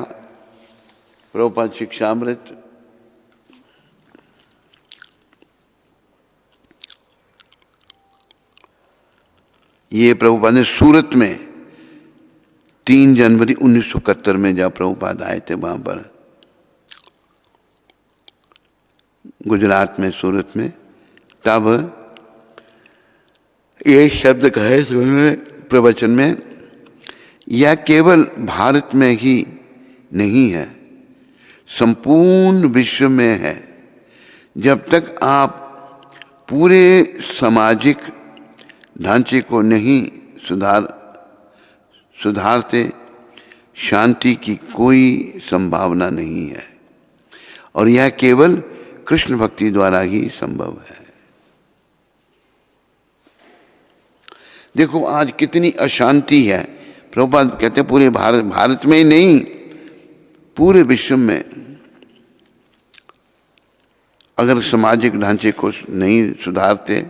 प्रभुपाद शिक्षामृत ये प्रभुपाद ने सूरत में 3 जनवरी 1971 में जब प्रभुपाद आए थे वहां पर गुजरात में सूरत में, तब ये शब्द कहे उन्होंने प्रवचन में, यह केवल भारत में ही नहीं है, संपूर्ण विश्व में है। जब तक आप पूरे सामाजिक ढांचे को नहीं सुधारते, शांति की कोई संभावना नहीं है, और यह केवल कृष्ण भक्ति द्वारा ही संभव है। देखो आज कितनी अशांति है। प्रभुपाद कहते हैं पूरे भारत में ही नहीं, पूरे विश्व में अगर सामाजिक ढांचे को नहीं सुधारते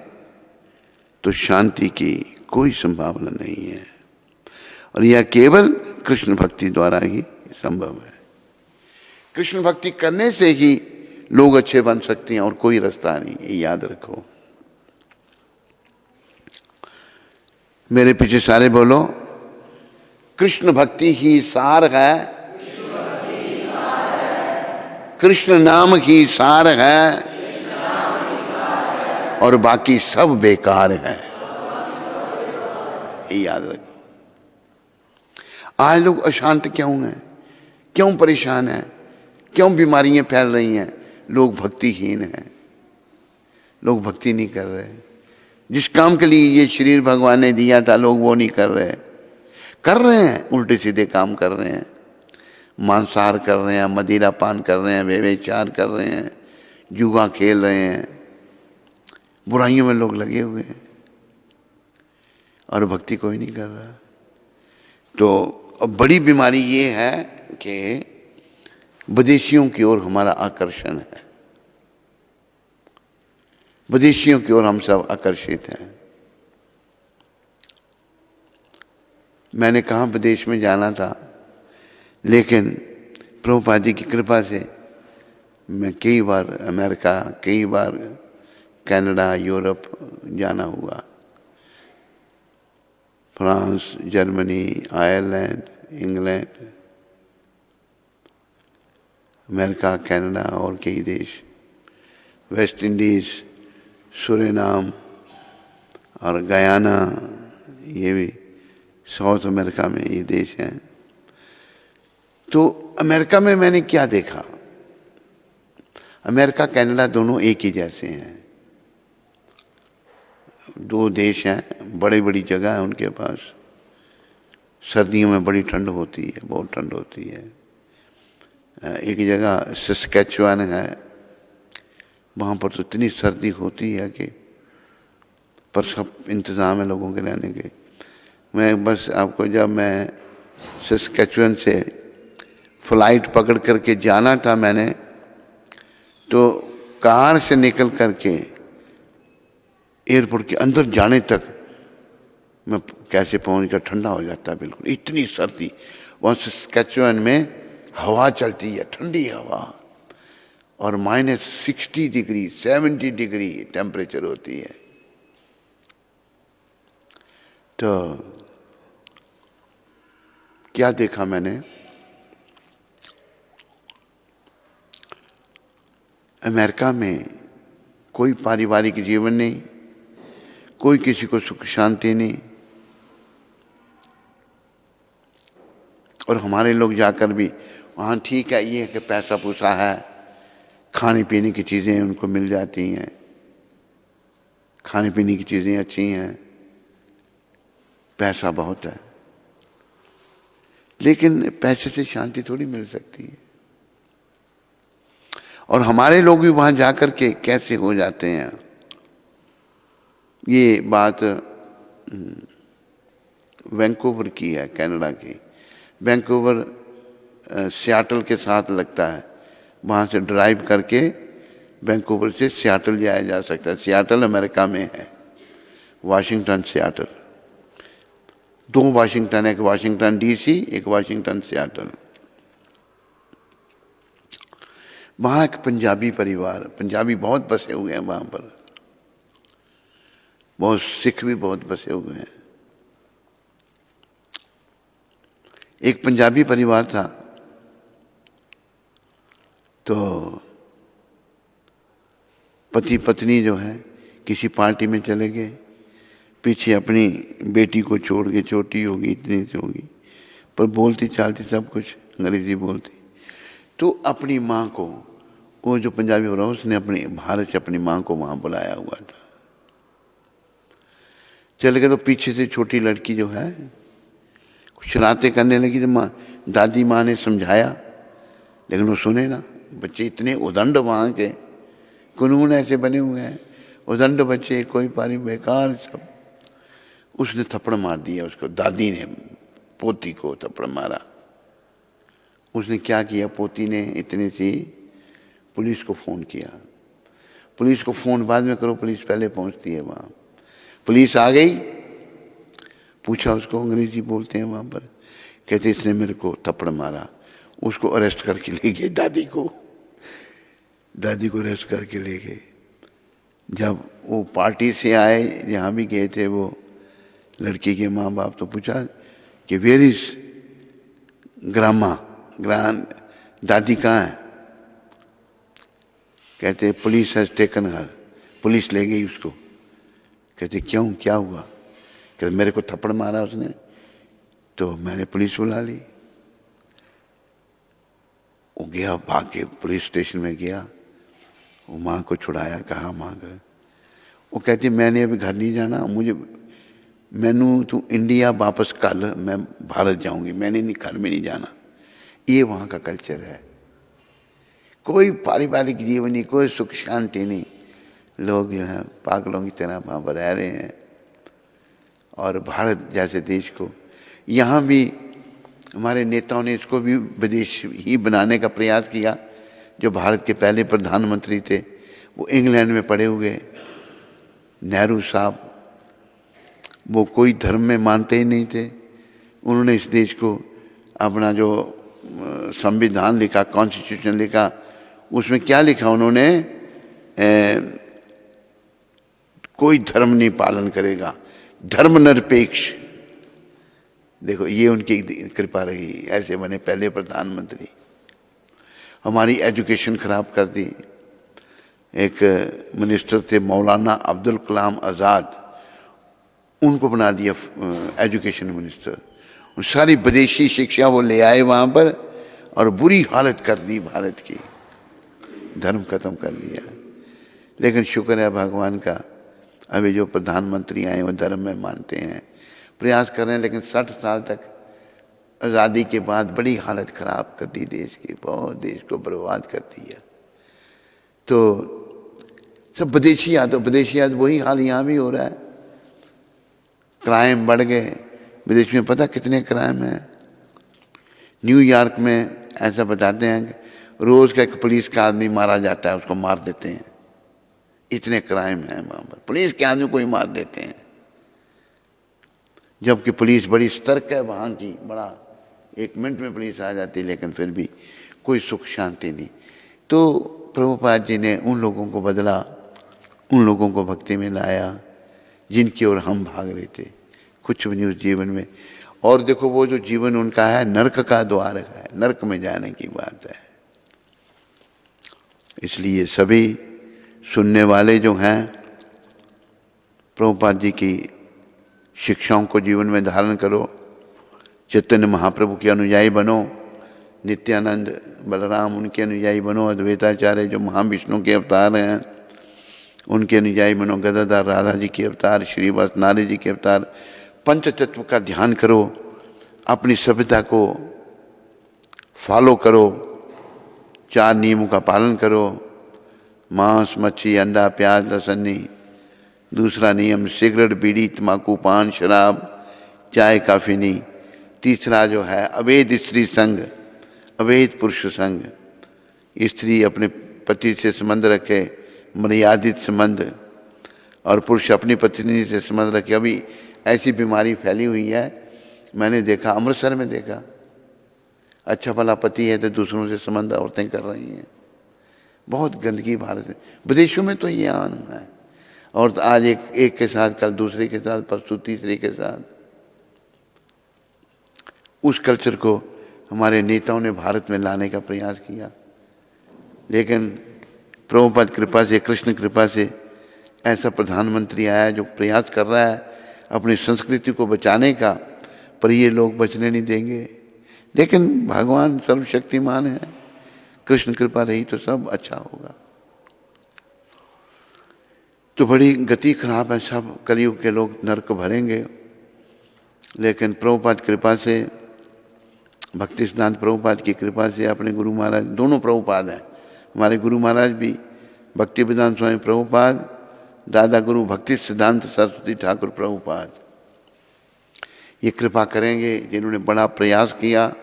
तो शांति की कोई संभावना नहीं है, और यह केवल कृष्ण भक्ति द्वारा ही संभव है। कृष्ण भक्ति करने से ही लोग अच्छे बन सकते हैं, और कोई रास्ता नहीं, ये याद रखो। मेरे पीछे सारे बोलो, कृष्ण भक्ति ही सार है, कृष्ण नाम ही सार है, और बाकी सब बेकार है, ये याद रखो। आज लोग अशांत क्यों हैं, क्यों परेशान हैं, क्यों बीमारियां फैल रही हैं? लोग भक्तिहीन हैं, लोग भक्ति नहीं कर रहे। जिस काम के लिए ये शरीर भगवान ने दिया था लोग वो नहीं कर रहे हैं, उल्टे सीधे काम कर रहे हैं, मांसाहार कर रहे हैं, मदिरा पान कर रहे हैं, व्यभिचार कर रहे हैं, जुआ खेल रहे हैं, बुराइयों में लोग लगे हुए हैं, और भक्ति कोई नहीं कर रहा। तो बड़ी बीमारी ये है कि विदेशियों की ओर हमारा आकर्षण है, विदेशियों की ओर हम सब आकर्षित हैं। मैंने कहा विदेश में जाना था, लेकिन प्रभुपाद जी की कृपा से मैं कई बार अमेरिका, कई बार कनाडा, यूरोप जाना हुआ, France, Germany, Ireland, England, America, Canada और कई देश, वेस्ट इंडीज, सूरीनाम और गयाना, ये भी साउथ अमेरिका में ये देश हैं। तो अमेरिका में मैंने क्या देखा, अमेरिका कनाडा दोनों एक ही जैसे हैं, दो देश हैं, बड़ी बड़ी जगह है उनके पास, सर्दियों में बड़ी ठंड होती है, बहुत ठंड होती है। एक जगह सस्कैचुअन है, वहाँ पर तो इतनी सर्दी होती है कि पर सब इंतज़ाम है लोगों के रहने के। मैं बस आपको, जब मैं सस्कैचुअन से फ्लाइट पकड़ करके जाना था मैंने, तो कार से निकल करके एयरपोर्ट के अंदर जाने तक मैं कैसे पहुंच गया, ठंडा हो जाता है बिल्कुल, इतनी सर्दी। वहाँ सस्कैचुअन में हवा चलती है, ठंडी हवा, और -60 डिग्री 70 डिग्री टेम्परेचर होती है। तो क्या देखा मैंने, अमेरिका में कोई पारिवारिक जीवन नहीं, कोई किसी को सुख शांति नहीं, और हमारे लोग जाकर भी वहाँ ठीक है, ये है कि पैसा पूसा है, खाने पीने की चीज़ें उनको मिल जाती हैं, खाने पीने की चीज़ें अच्छी हैं, पैसा बहुत है, लेकिन पैसे से शांति थोड़ी मिल सकती है। और हमारे लोग भी वहाँ जाकर के कैसे हो जाते हैं। ये बात वैंकूवर की है, कनाडा की। वैंकूवर सियाटल के साथ लगता है, वहाँ से ड्राइव करके वैंकूवर से सियाटल जाया जा सकता है। सियाटल अमेरिका में है, वाशिंगटन सियाटल, दो वाशिंगटन, एक वाशिंगटन डीसी, एक वाशिंगटन सियाटल। वहाँ एक पंजाबी परिवार, पंजाबी बहुत बसे हुए हैं वहाँ पर, बहुत सिख भी बहुत बसे हुए हैं। एक पंजाबी परिवार था, तो पति पत्नी जो है किसी पार्टी में चले गए, पीछे अपनी बेटी को छोड़ के, छोटी होगी, इतनी सी होगी, पर बोलती चालती सब कुछ अंग्रेजी बोलती। तो अपनी माँ को, वो जो पंजाबी हो रहा है, उसने अपनी भारत से अपनी माँ को वहाँ बुलाया हुआ था। चले गए तो पीछे से छोटी लड़की जो है कुछ शरारतें करने लगी। तो माँ, दादी माँ ने समझाया, लेकिन वो सुने ना। बच्चे इतने उदंड वहाँ के, कानून ऐसे बने हुए हैं, उदंड बच्चे, कोई पारी बेकार सब। उसने थप्पड़ मार दिया उसको, दादी ने पोती को थप्पड़ मारा। उसने क्या किया, पोती ने इतने सी पुलिस को फ़ोन किया। पुलिस को फ़ोन बाद में करो, पुलिस पहले पहुंचती है वहाँ। पुलिस आ गई, पूछा उसको, अंग्रेजी बोलते हैं वहाँ पर, कहते इसने मेरे को थप्पड़ मारा। उसको अरेस्ट करके ले गए, दादी को अरेस्ट करके ले गए। जब वो पार्टी से आए, जहाँ भी गए थे वो लड़की के माँ बाप, तो पूछा कि वेयर इज ग्रांड दादी कहाँ है? कहते police has taken her, police ले गई उसको। कहते क्यों, क्या हुआ? कहते मेरे को थप्पड़ मारा उसने, तो मैंने पुलिस बुला ली। वो गया, भाग के पुलिस स्टेशन में गया, वो माँ को छुड़ाया, कहा माँ का। वो कहती मैंने अभी घर नहीं जाना, मुझे मैनू तू इंडिया वापस कल, मैं भारत जाऊंगी, मैंने नहीं घर में नहीं जाना। ये वहाँ का कल्चर है। कोई पारिवारिक जीवन नहीं, कोई सुख शांति नहीं। लोग जो हैं पागलों की तरह वहाँ पर रह रहे हैं। और भारत जैसे देश को, यहाँ भी हमारे नेताओं ने इसको भी विदेश ही बनाने का प्रयास किया। जो भारत के पहले प्रधानमंत्री थे वो इंग्लैंड में पढ़े हुए नेहरू साहब, वो कोई धर्म में मानते ही नहीं थे। उन्होंने इस देश को अपना जो संविधान लिखा, कॉन्स्टिट्यूशन लिखा, उसमें क्या लिखा उन्होंने, कोई धर्म नहीं पालन करेगा, धर्मनिरपेक्ष। देखो ये उनकी कृपा रही, ऐसे बने पहले प्रधानमंत्री। हमारी एजुकेशन खराब कर दी। एक मिनिस्टर थे मौलाना अब्दुल कलाम आज़ाद, उनको बना दिया एजुकेशन मिनिस्टर। सारी विदेशी शिक्षा वो ले आए वहाँ पर और बुरी हालत कर दी भारत की, धर्म खत्म कर दिया। लेकिन शुक्र है भगवान का, अभी जो प्रधानमंत्री आए वो धर्म में मानते हैं, प्रयास कर रहे हैं। लेकिन 60 साल तक आज़ादी के बाद बड़ी हालत ख़राब कर दी देश की, बहुत देश को बर्बाद कर दिया। तो सब विदेशियात वही हाल यहाँ भी हो रहा है। क्राइम बढ़ गए विदेश में, पता कितने क्राइम हैं। न्यूयॉर्क में ऐसा बताते हैं कि रोज़ का एक पुलिस का आदमी मारा जाता है, उसको मार देते हैं। इतने क्राइम हैं वहाँ पर, पुलिस के आदमी को ही मार देते हैं। जबकि पुलिस बड़ी सतर्क है वहाँ की, बड़ा 1 मिनट में पुलिस आ जाती है, लेकिन फिर भी कोई सुख शांति नहीं। तो प्रभुपाद जी ने उन लोगों को बदला, उन लोगों को भक्ति में लाया जिनकी ओर हम भाग रहे थे। कुछ भी नहीं उस जीवन में। और देखो वो जो जीवन उनका है नरक का द्वार है, नरक में जाने की बात है। इसलिए सभी सुनने वाले जो हैं प्रभुपाद जी की शिक्षाओं को जीवन में धारण करो, चैतन्य महाप्रभु के अनुयायी बनो, नित्यानंद बलराम उनके अनुयायी बनो, अद्वैताचार्य जो महाविष्णु के अवतार हैं उनके अनुयायी बनो, गदाधर राधा जी के अवतार, श्रीवास नारी जी के अवतार। पंच तत्व का ध्यान करो, अपनी सभ्यता को फॉलो करो, 4 नियमों का पालन करो, मांस मच्छी अंडा प्याज लहसुन नहीं। दूसरा नियम सिगरेट बीड़ी तम्बाकू पान शराब चाय काफ़ी नहीं। तीसरा जो है अवैध स्त्री संग, अवैध पुरुष संग। स्त्री अपने पति से संबंध रखे, मर्यादित संबंध, और पुरुष अपनी पत्नी से संबंध रखे। अभी ऐसी बीमारी फैली हुई है, मैंने देखा, अमृतसर में देखा, अच्छा भला पति है तो दूसरों से संबंध औरतें कर रही हैं। बहुत गंदगी भारत में, विदेशों में तो ये आम है। और आज एक के साथ, कल दूसरे के साथ, परसों तीसरे के साथ। उस कल्चर को हमारे नेताओं ने भारत में लाने का प्रयास किया, लेकिन प्रभुपाद कृपा से, कृष्ण कृपा से ऐसा प्रधानमंत्री आया जो प्रयास कर रहा है अपनी संस्कृति को बचाने का, पर ये लोग बचने नहीं देंगे। लेकिन भगवान सर्वशक्तिमान है, कृष्ण कृपा रही तो सब अच्छा होगा। तो बड़ी गति खराब है, सब कलयुग के लोग नरक भरेंगे। लेकिन प्रभुपाद कृपा से, भक्ति सिद्धांत प्रभुपाद की कृपा से, अपने गुरु महाराज, दोनों प्रभुपाद हैं हमारे गुरु महाराज भी, भक्ति वेदांत स्वामी प्रभुपाद, दादा गुरु भक्ति सिद्धांत सरस्वती ठाकुर प्रभुपाद, ये कृपा करेंगे जिन्होंने बड़ा प्रयास किया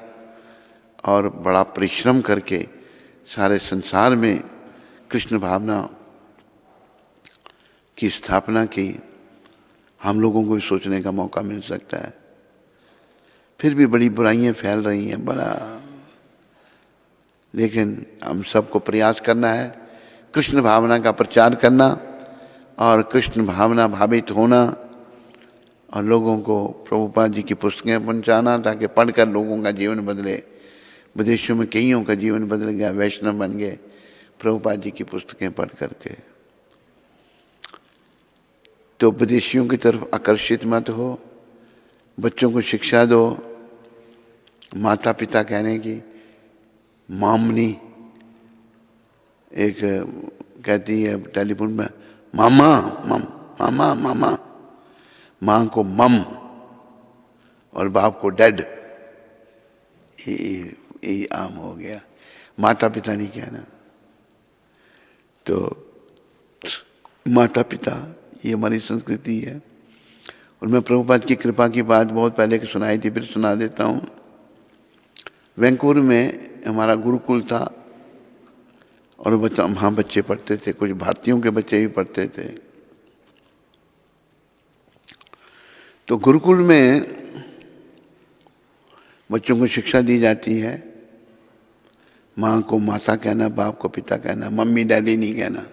और बड़ा परिश्रम करके सारे संसार में कृष्ण भावना की स्थापना की। हम लोगों को भी सोचने का मौका मिल सकता है। फिर भी बड़ी बुराइयां फैल रही हैं बड़ा, लेकिन हम सबको प्रयास करना है कृष्ण भावना का प्रचार करना और कृष्ण भावना भावित होना और लोगों को प्रभुपाद जी की पुस्तकें पहुंचाना, ताकि पढ़कर लोगों का जीवन बदले। विदेशों में कईयों का जीवन बदल गया, वैष्णव बन गए प्रभुपाद जी की पुस्तकें पढ़ करके। तो विदेशियों की तरफ आकर्षित मत हो, बच्चों को शिक्षा दो। माता पिता कहने की, मामनी एक कहती है टेलीफोन में, मामा मम, मामा मामा, माँ को मम और बाप को डैड, ये आम हो गया। माता पिता नहीं कहना। तो माता पिता ये हमारी संस्कृति है। और मैं प्रभुपाद की कृपा की बात बहुत पहले की सुनाई थी, फिर सुना देता हूँ। वैंकूवर में हमारा गुरुकुल था और वहाँ बच्चे पढ़ते थे, कुछ भारतीयों के बच्चे भी पढ़ते थे। तो गुरुकुल में बच्चों को शिक्षा दी जाती है, माँ को माता कहना, बाप को पिता कहना, मम्मी डैडी नहीं कहना।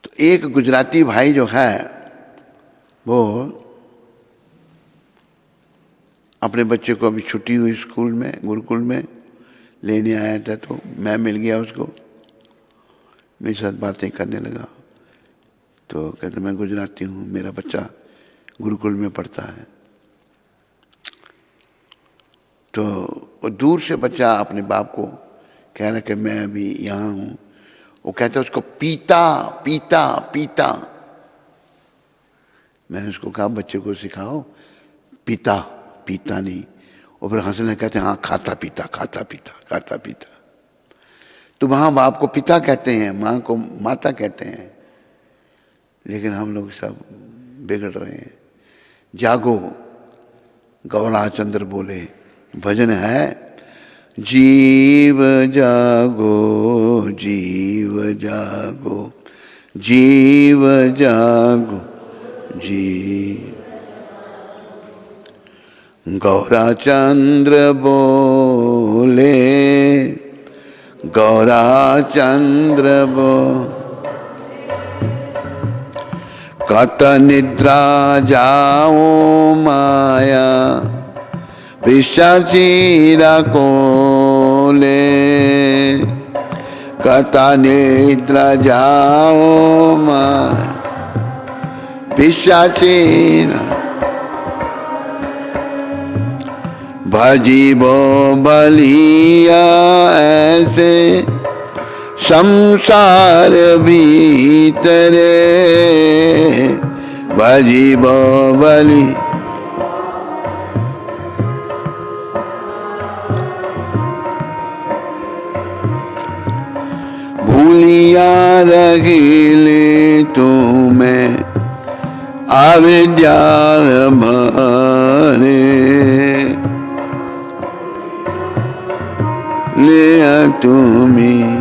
तो एक गुजराती भाई जो है वो अपने बच्चे को, अभी छुट्टी हुई स्कूल में, गुरुकुल में लेने आया था, तो मैं मिल गया उसको, मेरे साथ बातें करने लगा। तो कहते मैं गुजराती हूँ, मेरा बच्चा गुरुकुल में पढ़ता है। तो दूर से बच्चा अपने बाप को कह रहा कि मैं अभी यहाँ हूँ। वो कहता उसको पीता पीता पीता। मैंने उसको कहा बच्चे को सिखाओ पीता पीता नहीं। और फिर हंसने कहते हाँ खाता पीता खाता पीता खाता पीता। तो वहाँ बाप को पिता कहते हैं, माँ को माता कहते हैं, लेकिन हम लोग सब बिगड़ रहे हैं। जागो, गौराचंद्र बोले, भजन है, जीव जागो जीव जागो जीव जागो जीव। गौराचंद्र बोले, गौराचंद्र बोले, कत निद्रा जाओ माया पिशाचीरा कोले। कत निद्रा जाओ माया पिशाचीरा। भजीबो बलिया ऐसे संसार भीतरे। भजीबो बलि भूलिया रगिले तुम्हें अविद्या भरे। ले तुम्हें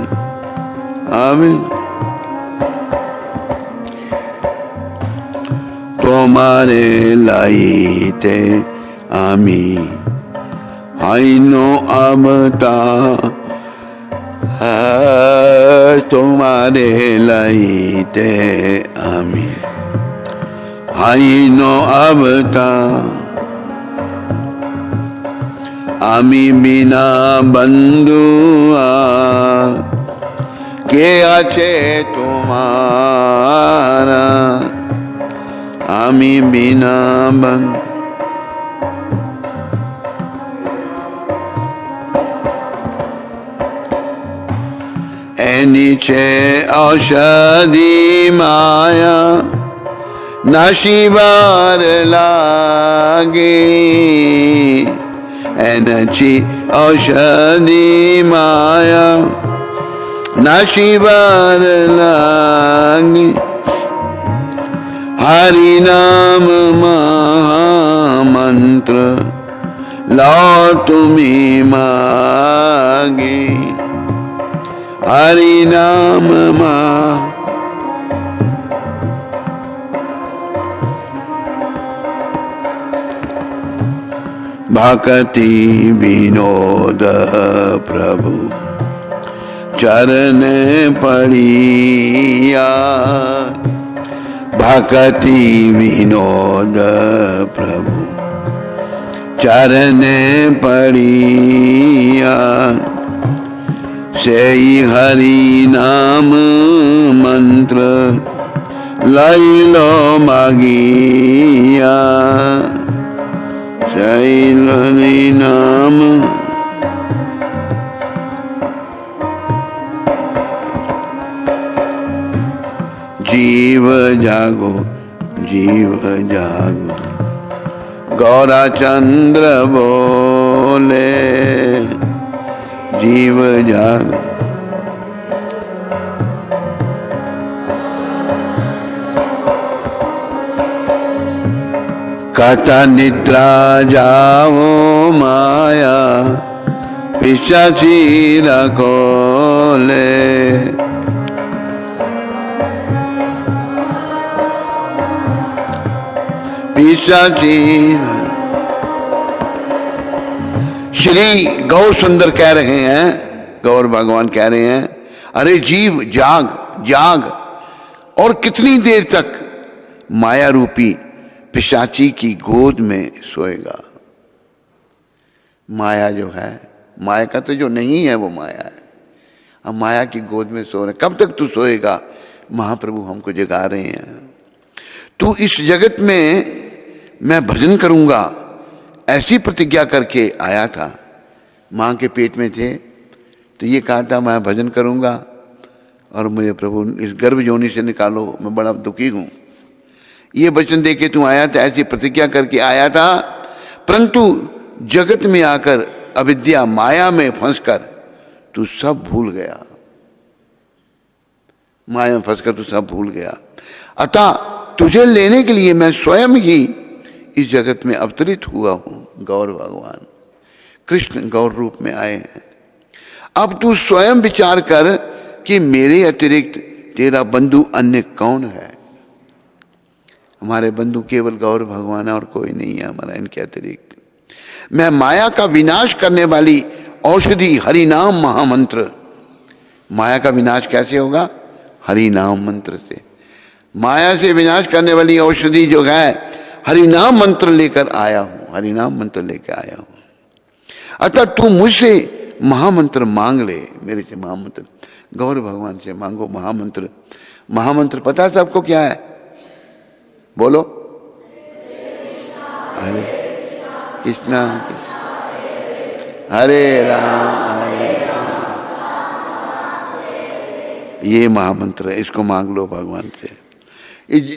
তোমারে লাইতে আমি হাইনো আমতা। তোমারে লাইতে আমি হাইনো আমতা। আমি বিনা বন্ধু কে আছে তোমারা। আমি বিনা বন্ধু नीचे औषधि माया नाशिबार लागे एनची औषधि माया नाशिबार लागे हरि नाम महामंत्र लाओ तुम्हें मांगे हरि नाम भक्ति विनोद प्रभु चरण पड़िया भक्ति विनोद प्रभु चरण पड़िया सेई हरि नाम मंत्र लैलो मागिया सेई हरि नाम जीव जागो गौरा चंद्र बोले जीव जागो कथा निद्रा जाओ माया पिशाची रखोले श्री गौर सुंदर कह रहे हैं, गौर भगवान कह रहे हैं, अरे जीव जाग जाग और कितनी देर तक माया रूपी पिशाची की गोद में सोएगा। माया जो है, माया का तो जो नहीं है वो माया है। अब माया की गोद में सो रहे, कब तक तू सोएगा? महाप्रभु हमको जगा रहे हैं। तू इस जगत में मैं भजन करूंगा ऐसी प्रतिज्ञा करके आया था। माँ के पेट में थे तो ये कहा था मैं भजन करूंगा और मुझे प्रभु इस गर्भ योनि से निकालो, मैं बड़ा दुखी हूं। ये वचन दे के तू आया था, ऐसी प्रतिज्ञा करके आया था। परंतु जगत में आकर अविद्या माया में फंसकर तू सब भूल गया। माया में फंसकर तू सब भूल गया। अतः तुझे लेने के लिए मैं स्वयं ही इस जगत में अवतरित हुआ हूं। गौर भगवान कृष्ण गौर रूप में आए हैं। अब तू स्वयं विचार कर कि मेरे अतिरिक्त तेरा बंधु अन्य कौन है। हमारे बंधु केवल गौर भगवान है और कोई नहीं है हमारा इनके अतिरिक्त। मैं माया का विनाश करने वाली औषधि हरि नाम महामंत्र। माया का विनाश कैसे होगा? हरि नाम मंत्र से। माया से विनाश करने वाली औषधि जो है हरि नाम मंत्र लेकर आया हूं, हरि नाम मंत्र लेकर आया हूं। अतः तू मुझसे महामंत्र मांग ले, मेरे से महामंत्र। गौर भगवान से मांगो महामंत्र। महामंत्र पता है सबको क्या है? बोलो। हरे कृष्णा हरे राम। ये महामंत्र है, इसको मांग लो भगवान से।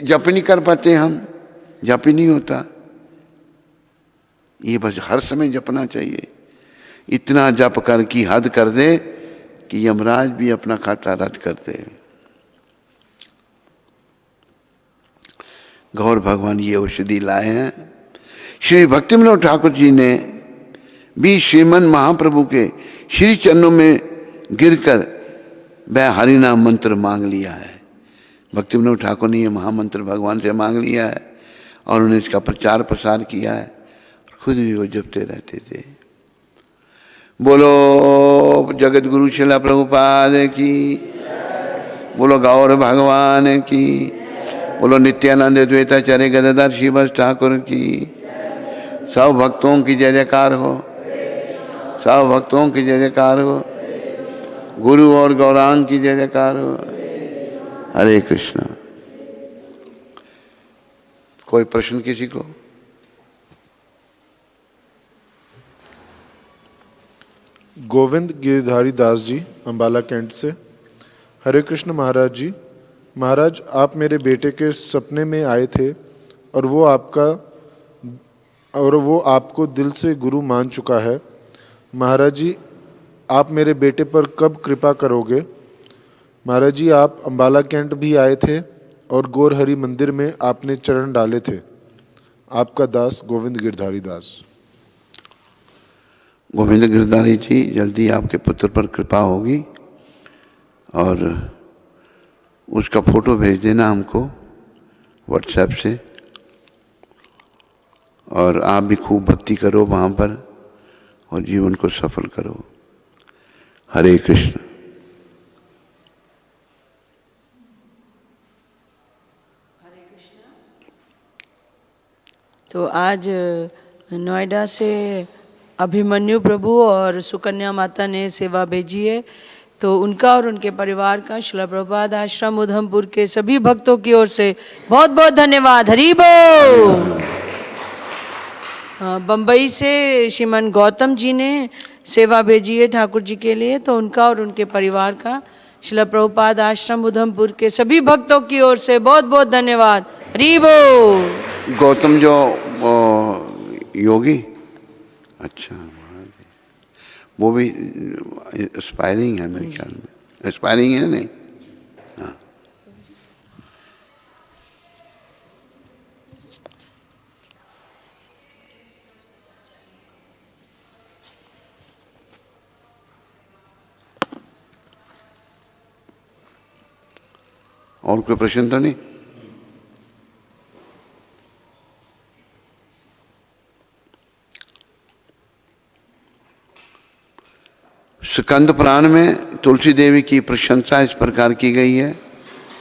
जप नहीं कर पाते हम, जप ही नहीं होता। ये बस हर समय जपना चाहिए। इतना जप कर की हद कर दे कि यमराज भी अपना खाता रद्द कर दे। गौर भगवान ये औषधि लाए हैं। श्री भक्ति विनोद ठाकुर जी ने भी श्रीमन महाप्रभु के श्री चरणों में गिरकर वह हरि नाम मंत्र मांग लिया है। भक्ति विनोद ठाकुर ने ये महामंत्र भगवान से मांग लिया है और उन्होंने इसका प्रचार प्रसार किया है। खुद भी वो जपते रहते थे। बोलो जगत गुरु शिला प्रभुपाद की, बोलो गौर भगवान की, बोलो नित्यानंद द्वैताचार्य गदाधर श्रीवास ठाकुर की। सब भक्तों की जय जयकार हो, सब भक्तों की जय जयकार हो। गुरु और गौरांग की जय जयकार हो। हरे कृष्णा। कोई प्रश्न किसी को? गोविंद गिरधारी दास जी अम्बाला कैंट से, हरे कृष्ण महाराज जी। महाराज, आप मेरे बेटे के सपने में आए थे और वो आपको दिल से गुरु मान चुका है। महाराज जी, आप मेरे बेटे पर कब कृपा करोगे? महाराज जी, आप अम्बाला कैंट भी आए थे और गौरहरि मंदिर में आपने चरण डाले थे। आपका दास गोविंद गिरधारी दास। गोविंद गिरधारी जी, जल्दी आपके पुत्र पर कृपा होगी और उसका फोटो भेज देना हमको व्हाट्सएप से। और आप भी खूब भक्ति करो वहाँ पर और जीवन को सफल करो। हरे कृष्ण। तो आज नोएडा से अभिमन्यु प्रभु और सुकन्या माता ने सेवा भेजी है, तो उनका और उनके परिवार का श्रील प्रभुपाद आश्रम उधमपुर के सभी भक्तों की ओर से बहुत बहुत धन्यवाद। हरि बोल। बम्बई से श्रीमान गौतम जी ने सेवा भेजी है ठाकुर जी के लिए, तो उनका और उनके परिवार का श्रील प्रभुपाद आश्रम उधमपुर के सभी भक्तों की ओर से बहुत बहुत धन्यवाद। हरि बोल। गौतम जो योगी, अच्छा, वो भी एस्पायरिंग है मेरे ख्याल में। एस्पायरिंग है नहीं? हाँ। और कोई प्रश्न तो नहीं? स्कंद पुराण में तुलसी देवी की प्रशंसा इस प्रकार की गई है।